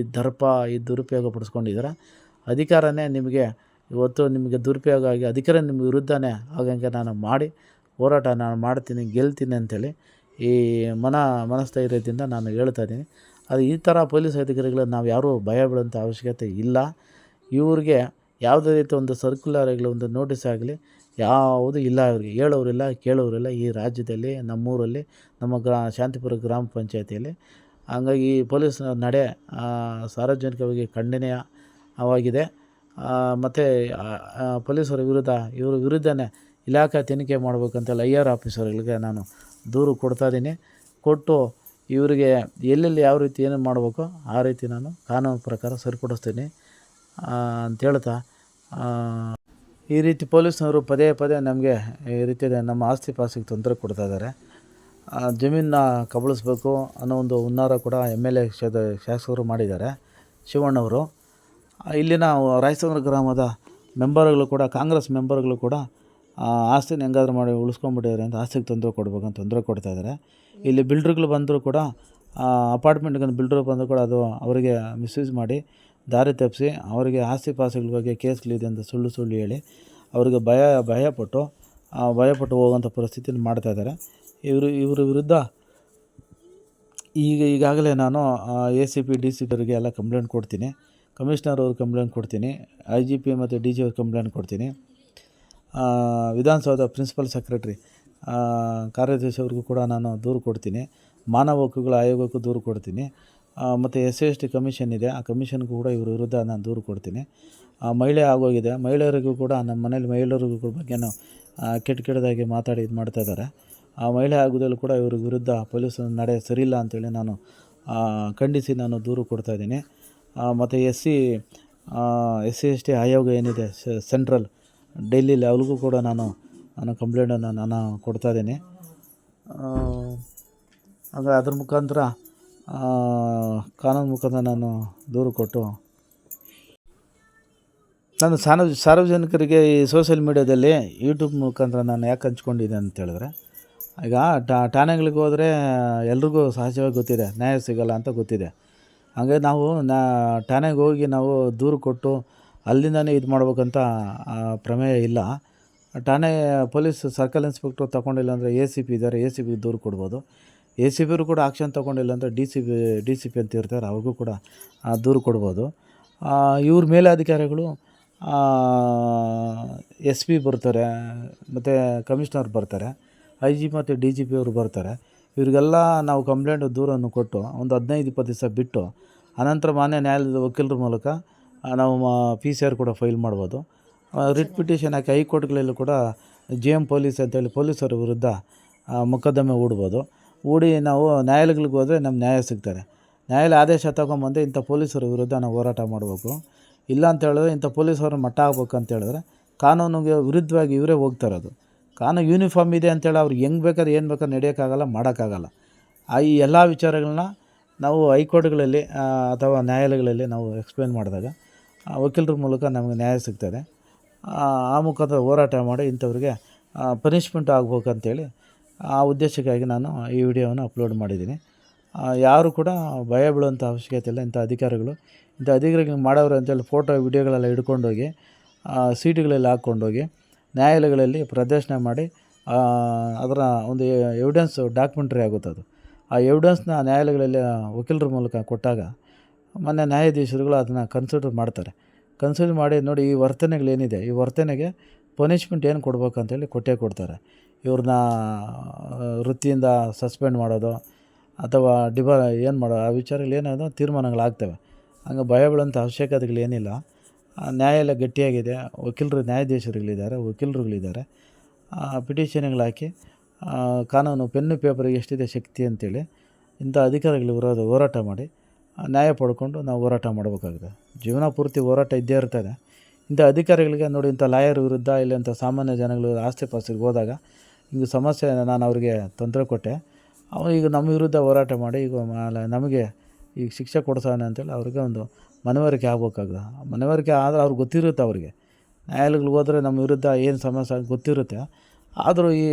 ದುರುಪಯೋಗ ಪಡಿಸ್ಕೊಂಡಿದ್ದೀರ. ಅಧಿಕಾರನೇ ನಿಮಗೆ ಇವತ್ತು ನಿಮಗೆ ದುರುಪಯೋಗ ಆಗಿ ಅಧಿಕಾರ ನಿಮ್ಮ ವಿರುದ್ಧನೇ ಆಗಂಗೆ ನಾನು ಮಾಡಿ ಹೋರಾಟ ನಾನು ಮಾಡ್ತೀನಿ, ಗೆಲ್ತೀನಿ ಅಂಥೇಳಿ ಈ ಮನಸ್ಥೈರ್ಯದಿಂದ ನಾನು ಹೇಳ್ತಾ ಇದ್ದೀನಿ. ಅದು ಈ ಥರ ಪೊಲೀಸ್ ಅಧಿಕಾರಿಗಳನ್ನ ನಾವು ಯಾರೂ ಭಯ ಬೀಳುವಂಥ ಅವಶ್ಯಕತೆ ಇಲ್ಲ. ಇವ್ರಿಗೆ ಯಾವುದೇ ರೀತಿ ಒಂದು ಸರ್ಕ್ಯುಲರ್ ಆಗಲಿ, ಒಂದು ನೋಟಿಸ್ ಆಗಲಿ ಯಾವುದೂ ಇಲ್ಲ. ಅವ್ರಿಗೆ ಹೇಳೋರಿಲ್ಲ, ಕೇಳೋರಿಲ್ಲ ಈ ರಾಜ್ಯದಲ್ಲಿ, ನಮ್ಮೂರಲ್ಲಿ, ನಮ್ಮ ಶಾಂತಿಪುರ ಗ್ರಾಮ ಪಂಚಾಯತಿಯಲ್ಲಿ. ಹಂಗಾಗಿ ಈ ಪೊಲೀಸ್ ನಡೆ ಸಾರ್ವಜನಿಕವಾಗಿ ಖಂಡನೀಯವಾಗಿದೆ. ಮತ್ತು ಪೊಲೀಸರ ಇವ್ರ ವಿರುದ್ಧನೇ ಇಲಾಖೆ ತನಿಖೆ ಮಾಡಬೇಕಂತೆಲ್ಲ IR ಆಫೀಸರ್ಗಳಿಗೆ ನಾನು ದೂರು ಕೊಡ್ತಾಯಿದ್ದೀನಿ. ಕೊಟ್ಟು ಇವರಿಗೆ ಎಲ್ಲೆಲ್ಲಿ ಯಾವ ರೀತಿ ಏನೇನು ಮಾಡಬೇಕು ಆ ರೀತಿ ನಾನು ಕಾನೂನು ಪ್ರಕಾರ ಸರಿಪಡಿಸ್ತೀನಿ ಅಂತ ಹೇಳ್ತಾ, ಈ ರೀತಿ ಪೊಲೀಸ್ನವರು ಪದೇ ನಮಗೆ ಈ ರೀತಿ ನಮ್ಮ ಆಸ್ತಿ ಪಾಸ್ತಿಗೆ ತೊಂದರೆ ಕೊಡ್ತಾಯಿದ್ದಾರೆ. ಜಮೀನನ್ನ ಕಬಳಿಸ್ಬೇಕು ಅನ್ನೋ ಒಂದು ಹುನ್ನಾರ ಕೂಡ MLA ಶಾಸಕರು ಮಾಡಿದ್ದಾರೆ, ಶಿವಣ್ಣವರು. ಇಲ್ಲಿನ ರಾಯಚಂದ್ರ ಗ್ರಾಮದ ಮೆಂಬರ್ಗಳು ಕೂಡ, ಕಾಂಗ್ರೆಸ್ ಮೆಂಬರ್ಗಳು ಕೂಡ ಆಸ್ತಿನ ಹೆಂಗಾದ್ರೂ ಮಾಡಿ ಉಳಿಸ್ಕೊಂಡ್ಬಿಟ್ಟಿದ್ದಾರೆ ಅಂತ ಆಸ್ತಿಗೆ ತೊಂದರೆ ತೊಂದರೆ ಕೊಡ್ತಾಯಿದ್ದಾರೆ. ಇಲ್ಲಿ ಬಿಲ್ಡ್ರುಗಳು ಬಂದರೂ ಕೂಡ ಅಪಾರ್ಟ್ಮೆಂಟ್ಗೆ ಬಿಲ್ಡ್ರು ಬಂದರೂ ಕೂಡ ಅದು ಅವರಿಗೆ ಮಿಸ್ಯೂಸ್ ಮಾಡಿ ದಾರಿ ತಪ್ಪಿಸಿ ಅವರಿಗೆ ಆಸ್ತಿ ಪಾಸ್ತಿಗಳ ಬಗ್ಗೆ ಕೇಸ್ಗಳಿದೆ ಅಂತ ಸುಳ್ಳು ಹೇಳಿ ಅವರಿಗೆ ಭಯಪಟ್ಟು ಹೋಗೋಂಥ ಪರಿಸ್ಥಿತಿನ ಮಾಡ್ತಾಯಿದ್ದಾರೆ. ಇವ್ರ ವಿರುದ್ಧ ಈಗಾಗಲೇ ನಾನು ACP DCP ಅವರಿಗೆ ಎಲ್ಲ ಕಂಪ್ಲೇಂಟ್ ಕೊಡ್ತೀನಿ, ಕಮಿಷನರ್ ಅವ್ರಿಗೆ ಕಂಪ್ಲೇಂಟ್ ಕೊಡ್ತೀನಿ, IGP ಮತ್ತು DG ಅವ್ರಿಗೆ ಕಂಪ್ಲೇಂಟ್ ಕೊಡ್ತೀನಿ, ವಿಧಾನಸೌಧ ಪ್ರಿನ್ಸಿಪಲ್ ಸೆಕ್ರೆಟ್ರಿ ಕಾರ್ಯದರ್ಶಿ ಅವ್ರಿಗೂ ಕೂಡ ನಾನು ದೂರು ಕೊಡ್ತೀನಿ, ಮಾನವ ಹಕ್ಕುಗಳ ಆಯೋಗಕ್ಕೂ ದೂರು ಕೊಡ್ತೀನಿ, ಮತ್ತು SC ST ಕಮಿಷನ್ ಇದೆ, ಆ ಕಮಿಷನ್ಗೂ ಕೂಡ ಇವ್ರ ವಿರುದ್ಧ ನಾನು ದೂರು ಕೊಡ್ತೀನಿ. ಮಹಿಳೆ ಆಗೋಗಿದೆ. ಮಹಿಳೆಯರಿಗೂ ಕೂಡ ನಮ್ಮ ಮನೇಲಿ ಮಹಿಳೆಯರಿಗೂ ಬಗ್ಗೆನೂ ಕೆಟ್ಟದಾಗಿ ಮಾತಾಡಿ ಇದು ಮಾಡ್ತಾಯಿದ್ದಾರೆ. ಆ ಮಹಿಳೆ ಆಗೋದ್ರಲ್ಲೂ ಕೂಡ ಇವ್ರ ವಿರುದ್ಧ ಪೊಲೀಸ್ ನಡೆ ಸರಿಯಿಲ್ಲ ಅಂತೇಳಿ ನಾನು ಖಂಡಿಸಿ ನಾನು ದೂರು ಕೊಡ್ತಾಯಿದ್ದೀನಿ. ಮತ್ತು SC/ST ಆಯೋಗ ಏನಿದೆ ಸೆಂಟ್ರಲ್ ಡೆಲ್ಲಿಲಿ ಅವ್ರಿಗೂ ಕೂಡ ನಾನು ಕಂಪ್ಲೇಂಟನ್ನು ನಾನು ಕೊಡ್ತಾಯಿದ್ದೀನಿ. ಆಗ ಅದ್ರ ಮುಖಾಂತರ ಕಾನೂನು ಮುಖಾಂತರ ನಾನು ದೂರು ಕೊಟ್ಟು ನಾನು ಸಾರ್ವಜನಿಕರಿಗೆ ಈ ಸೋಷಿಯಲ್ ಮೀಡ್ಯಾದಲ್ಲಿ ಯೂಟ್ಯೂಬ್ ಮುಖಾಂತರ ನಾನು ಯಾಕೆ ಹಂಚ್ಕೊಂಡಿದ್ದೆ ಅಂತೇಳಿದ್ರೆ, ಈಗ ಠಾಣೆಗಳಿಗೆ ಹೋದರೆ ಎಲ್ರಿಗೂ ಸಹಜವಾಗಿ ಗೊತ್ತಿದೆ ನ್ಯಾಯ ಸಿಗೋಲ್ಲ ಅಂತ ಗೊತ್ತಿದೆ. ಹಾಗೆ ನಾವು ಠಾಣೆಗೆ ಹೋಗಿ ನಾವು ದೂರು ಕೊಟ್ಟು ಅಲ್ಲಿಂದನೇ ಇದು ಮಾಡ್ಬೇಕಂತ ಪ್ರಮೇಯ ಇಲ್ಲ. ಠಾಣೆ ಪೊಲೀಸ್ ಸರ್ಕಲ್ ಇನ್ಸ್ಪೆಕ್ಟ್ರು ತಗೊಂಡಿಲ್ಲ ಅಂದರೆ ACP ಇದ್ದಾರೆ, ACPಗೆ ದೂರು ಕೊಡ್ಬೋದು. ACPರು ಕೂಡ ಆಕ್ಷನ್ ತೊಗೊಂಡಿಲ್ಲ ಅಂದರೆ DCP ಅಂತ ಇರ್ತಾರೆ, ಅವ್ರಿಗೂ ಕೂಡ ದೂರು ಕೊಡ್ಬೋದು. ಇವ್ರ ಮೇಲಾಧಿಕಾರಿಗಳು SP ಬರ್ತಾರೆ, ಮತ್ತು ಕಮಿಷನರ್ ಬರ್ತಾರೆ, IG ಮತ್ತು DGP ಅವರು ಬರ್ತಾರೆ. ಇವರಿಗೆಲ್ಲ ನಾವು ದೂರನ್ನು ಕೊಟ್ಟು ಒಂದು 15-20 ದಿವಸ ಬಿಟ್ಟು ಅನಂತರ ಮಾನ್ಯ ನ್ಯಾಯಾಲಯದ ವಕೀಲರ ಮೂಲಕ ನಾವು PCR ಕೂಡ ಫೈಲ್ ಮಾಡ್ಬೋದು. ರಿಟ್ ಪಿಟಿಷನ್ ಹಾಕಿ ಹೈಕೋರ್ಟ್ಗಳಲ್ಲೂ ಕೂಡ GM ಪೊಲೀಸ್ ಅಂತೇಳಿ ಪೊಲೀಸರ ವಿರುದ್ಧ ಮೊಕದ್ದಮೆ ಹೂಡ್ಬೋದು. ಹೂಡಿ ನಾವು ನ್ಯಾಯಾಲಯಗಳಿಗೆ ಹೋದರೆ ನಮ್ಮ ನ್ಯಾಯ ಸಿಗ್ತಾರೆ. ನ್ಯಾಯಾಲಯ ಆದೇಶ ತಗೊಂಬಂದು ಇಂಥ ಪೊಲೀಸರ ವಿರುದ್ಧ ನಾವು ಹೋರಾಟ ಮಾಡಬೇಕು. ಇಲ್ಲ ಅಂತ ಹೇಳಿದ್ರೆ ಇಂಥ ಪೊಲೀಸರು ಮಟ್ಟ ಆಗ್ಬೇಕು ಅಂತ ಹೇಳಿದ್ರೆ ಕಾನೂನಿಗೆ ವಿರುದ್ಧವಾಗಿ ಇವರೇ ಹೋಗ್ತಾ ಇರೋದು. ಕಾನೂನು ಯೂನಿಫಾರ್ಮ್ ಇದೆ ಅಂತೇಳಿ ಅವ್ರಿಗೆ ಹೆಂಗೆ ಬೇಕಾದ್ರೆ ಏನು ಬೇಕಾದ್ರೆ ನಡೆಯೋಕ್ಕಾಗಲ್ಲ, ಮಾಡೋಕ್ಕಾಗಲ್ಲ. ಈ ಎಲ್ಲ ವಿಚಾರಗಳನ್ನ ನಾವು ಹೈಕೋರ್ಟ್ಗಳಲ್ಲಿ ಅಥವಾ ನ್ಯಾಯಾಲಯಗಳಲ್ಲಿ ನಾವು ಎಕ್ಸ್ಪ್ಲೇನ್ ಮಾಡಿದಾಗ ವಕೀಲರ ಮೂಲಕ ನಮಗೆ ನ್ಯಾಯ ಸಿಗ್ತದೆ. ಆ ಮುಖಾಂತರ ಹೋರಾಟ ಮಾಡಿ ಇಂಥವ್ರಿಗೆ ಪನಿಷ್ಮೆಂಟ್ ಆಗ್ಬೇಕಂತೇಳಿ ಆ ಉದ್ದೇಶಕ್ಕಾಗಿ ನಾನು ಈ ವಿಡಿಯೋವನ್ನು ಅಪ್ಲೋಡ್ ಮಾಡಿದ್ದೀನಿ. ಯಾರು ಕೂಡ ಭಯ ಬೀಳುವಂಥ ಅವಶ್ಯಕತೆ ಇಲ್ಲ. ಇಂಥ ಅಧಿಕಾರಿಗಳು ಮಾಡೋರು ಅಂತೇಳಿ ಫೋಟೋ ವಿಡಿಯೋಗಳೆಲ್ಲ ಹಿಡ್ಕೊಂಡೋಗಿ ಸೀಟುಗಳಲ್ಲಿ ಹಾಕ್ಕೊಂಡೋಗಿ ನ್ಯಾಯಾಲಯಗಳಲ್ಲಿ ಪ್ರದರ್ಶನ ಮಾಡಿ ಅದರ ಒಂದು ಎವಿಡೆನ್ಸ್ ಡಾಕ್ಯುಮೆಂಟ್ರಿ ಆಗುತ್ತೆ. ಅದು ಆ ಎವಿಡೆನ್ಸ್ನ ನ್ಯಾಯಾಲಯಗಳಲ್ಲಿ ವಕೀಲರ ಮೂಲಕ ಕೊಟ್ಟಾಗ ಮೊನ್ನೆ ನ್ಯಾಯಾಧೀಶರುಗಳು ಅದನ್ನು ಕನ್ಸಿಡರ್ ಮಾಡ್ತಾರೆ. ಕನ್ಸಿಡರ್ ಮಾಡಿ ನೋಡಿ ಈ ವರ್ತನೆಗಳೇನಿದೆ, ಈ ವರ್ತನೆಗೆ ಪನಿಷ್ಮೆಂಟ್ ಏನು ಕೊಡ್ಬೇಕಂತೇಳಿ ಕೊಡ್ತಾರೆ. ಇವ್ರನ್ನ ವೃತ್ತಿಯಿಂದ ಸಸ್ಪೆಂಡ್ ಮಾಡೋದು ಅಥವಾ ಏನು ಮಾಡೋದು ಆ ವಿಚಾರಗಳು ಏನಾದರೂ ತೀರ್ಮಾನಗಳಾಗ್ತವೆ. ಹಂಗೆ ಭಯ ಬೀಳುವಂಥ ಅವಶ್ಯಕತೆಗಳೇನಿಲ್ಲ. ನ್ಯಾಯಾಲಯ ಗಟ್ಟಿಯಾಗಿದೆ, ವಕೀಲರುಗಳಿದ್ದಾರೆ. ಪಿಟಿಷನ್ಗಳು ಹಾಕಿ ಕಾನೂನು ಪೆನ್ನು ಪೇಪರಿಗೆ ಎಷ್ಟಿದೆ ಶಕ್ತಿ ಅಂತೇಳಿ ಇಂಥ ಅಧಿಕಾರಿಗಳ ವಿರೋಧ ಹೋರಾಟ ಮಾಡಿ ನ್ಯಾಯ ಪಡ್ಕೊಂಡು ನಾವು ಹೋರಾಟ ಮಾಡಬೇಕಾಗಿದೆ. ಜೀವನ ಪೂರ್ತಿ ಹೋರಾಟ ಇದ್ದೇ ಇರ್ತದೆ. ಇಂಥ ಅಧಿಕಾರಿಗಳಿಗೆ ನೋಡಿ, ಇಂಥ ಲಾಯರ್ ವಿರುದ್ಧ ಇಲ್ಲಂಥ ಸಾಮಾನ್ಯ ಜನಗಳು ಆಸ್ತಿ ಪಾಸ್ತಿಗೆ ಹೋದಾಗ ಹಿಂಗೆ ಸಮಸ್ಯೆ ನಾನು ಅವ್ರಿಗೆ ತೊಂದರೆ ಕೊಟ್ಟೆ. ಈಗ ನಮ್ಮ ವಿರುದ್ಧ ಹೋರಾಟ ಮಾಡಿ ಈಗ ನಮಗೆ ಈಗ ಶಿಕ್ಷೆ ಕೊಡಿಸೋಣ ಅಂತೇಳಿ ಅವ್ರಿಗೆ ಒಂದು ಮನವರಿಕೆ ಆಗ್ಬೇಕಾಗ್ತದೆ. ಮನವರಿಕೆ ಆದರೆ ಅವ್ರಿಗೆ ಗೊತ್ತಿರುತ್ತೆ. ಅವ್ರಿಗೆ ನ್ಯಾಯಾಲಯಗಳಿಗೆ ಹೋದರೆ ನಮ್ಮ ವಿರುದ್ಧ ಏನು ಸಮಸ್ಯೆ ಗೊತ್ತಿರುತ್ತೆ. ಆದರೂ ಈ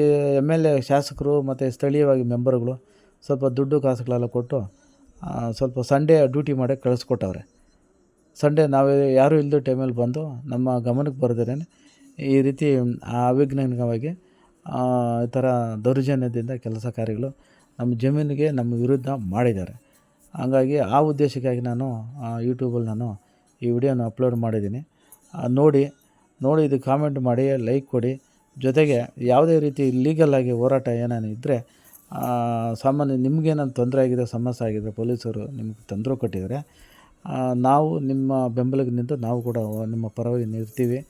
MLA ಶಾಸಕರು ಮತ್ತು ಸ್ಥಳೀಯವಾಗಿ ಮೆಂಬರ್ಗಳು ಸ್ವಲ್ಪ ದುಡ್ಡು ಕಾಸುಗಳೆಲ್ಲ ಕೊಟ್ಟು ಸ್ವಲ್ಪ ಸಂಡೇ ಡ್ಯೂಟಿ ಮಾಡಿ ಕಳಿಸ್ಕೊಟ್ಟವ್ರೆ. ಸಂಡೇ ನಾವೇ ಯಾರೂ ಇಲ್ಲದ ಟೈಮಲ್ಲಿ ಬಂದು ನಮ್ಮ ಗಮನಕ್ಕೆ ಬರದೇ ಈ ರೀತಿ ಅವೈಜ್ಞಾನಿಕವಾಗಿ ಈ ಥರ ದೌರ್ಜನ್ಯದಿಂದ ಕೆಲಸ ಕಾರ್ಯಗಳು ನಮ್ಮ ಜಮೀನಿಗೆ ನಮ್ಮ ವಿರುದ್ಧ ಮಾಡಿದ್ದಾರೆ. ಹಾಗಾಗಿ ಆ ಉದ್ದೇಶಕ್ಕಾಗಿ ನಾನು ಯೂಟ್ಯೂಬಲ್ಲಿ ನಾನು ಈ ವಿಡಿಯೋನ ಅಪ್ಲೋಡ್ ಮಾಡಿದ್ದೀನಿ. ನೋಡಿ ಇದು ಕಾಮೆಂಟ್ ಮಾಡಿ, ಲೈಕ್ ಕೊಡಿ. ಜೊತೆಗೆ ಯಾವುದೇ ರೀತಿ ಲೀಗಲಾಗಿ ಹೋರಾಟ ಏನೇನು ಇದ್ದರೆ ಸಾಮಾನ್ಯ ನಿಮಗೇನಾದ್ರು ತೊಂದರೆ ಆಗಿದೆ, ಸಮಸ್ಯೆ ಆಗಿದೆ, ಪೊಲೀಸರು ನಿಮ್ಗೆ ತೊಂದರೆ ಕೊಟ್ಟಿದ್ದಾರೆ, ನಾವು ನಿಮ್ಮ ಬೆಂಬಲಕ್ಕೆ ನಿಂತು ನಾವು ಕೂಡ ನಿಮ್ಮ ಪರವಾಗಿ ನಿಲ್ತೀವಿ,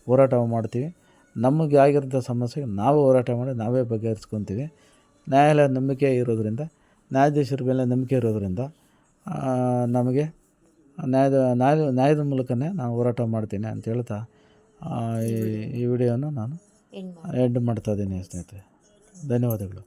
ಹೋರಾಟ ಮಾಡ್ತೀವಿ. ನಮಗೆ ಆಗಿರೋಂಥ ಸಮಸ್ಯೆಗೆ ನಾವು ಹೋರಾಟ ಮಾಡಿ ನಾವೇ ಬಗೆಹರಿಸ್ಕೊತೀವಿ. ನ್ಯಾಯಾಲಯ ನಂಬಿಕೆ ಇರೋದರಿಂದ, ನ್ಯಾಯಾಧೀಶರ ಮೇಲೆ ನಂಬಿಕೆ ಇರೋದರಿಂದ ನಮಗೆ ನ್ಯಾಯದ ಮೂಲಕನೇ ನಾನು ಹೋರಾಟ ಮಾಡ್ತೀನಿ ಅಂತ ಹೇಳ್ತಾ ಈ ವಿಡಿಯೋನ ನಾನು ಎಂಡ್ ಮಾಡ್ತಾಯಿದ್ದೀನಿ ಸ್ನೇಹಿತರೆ. ಧನ್ಯವಾದಗಳು.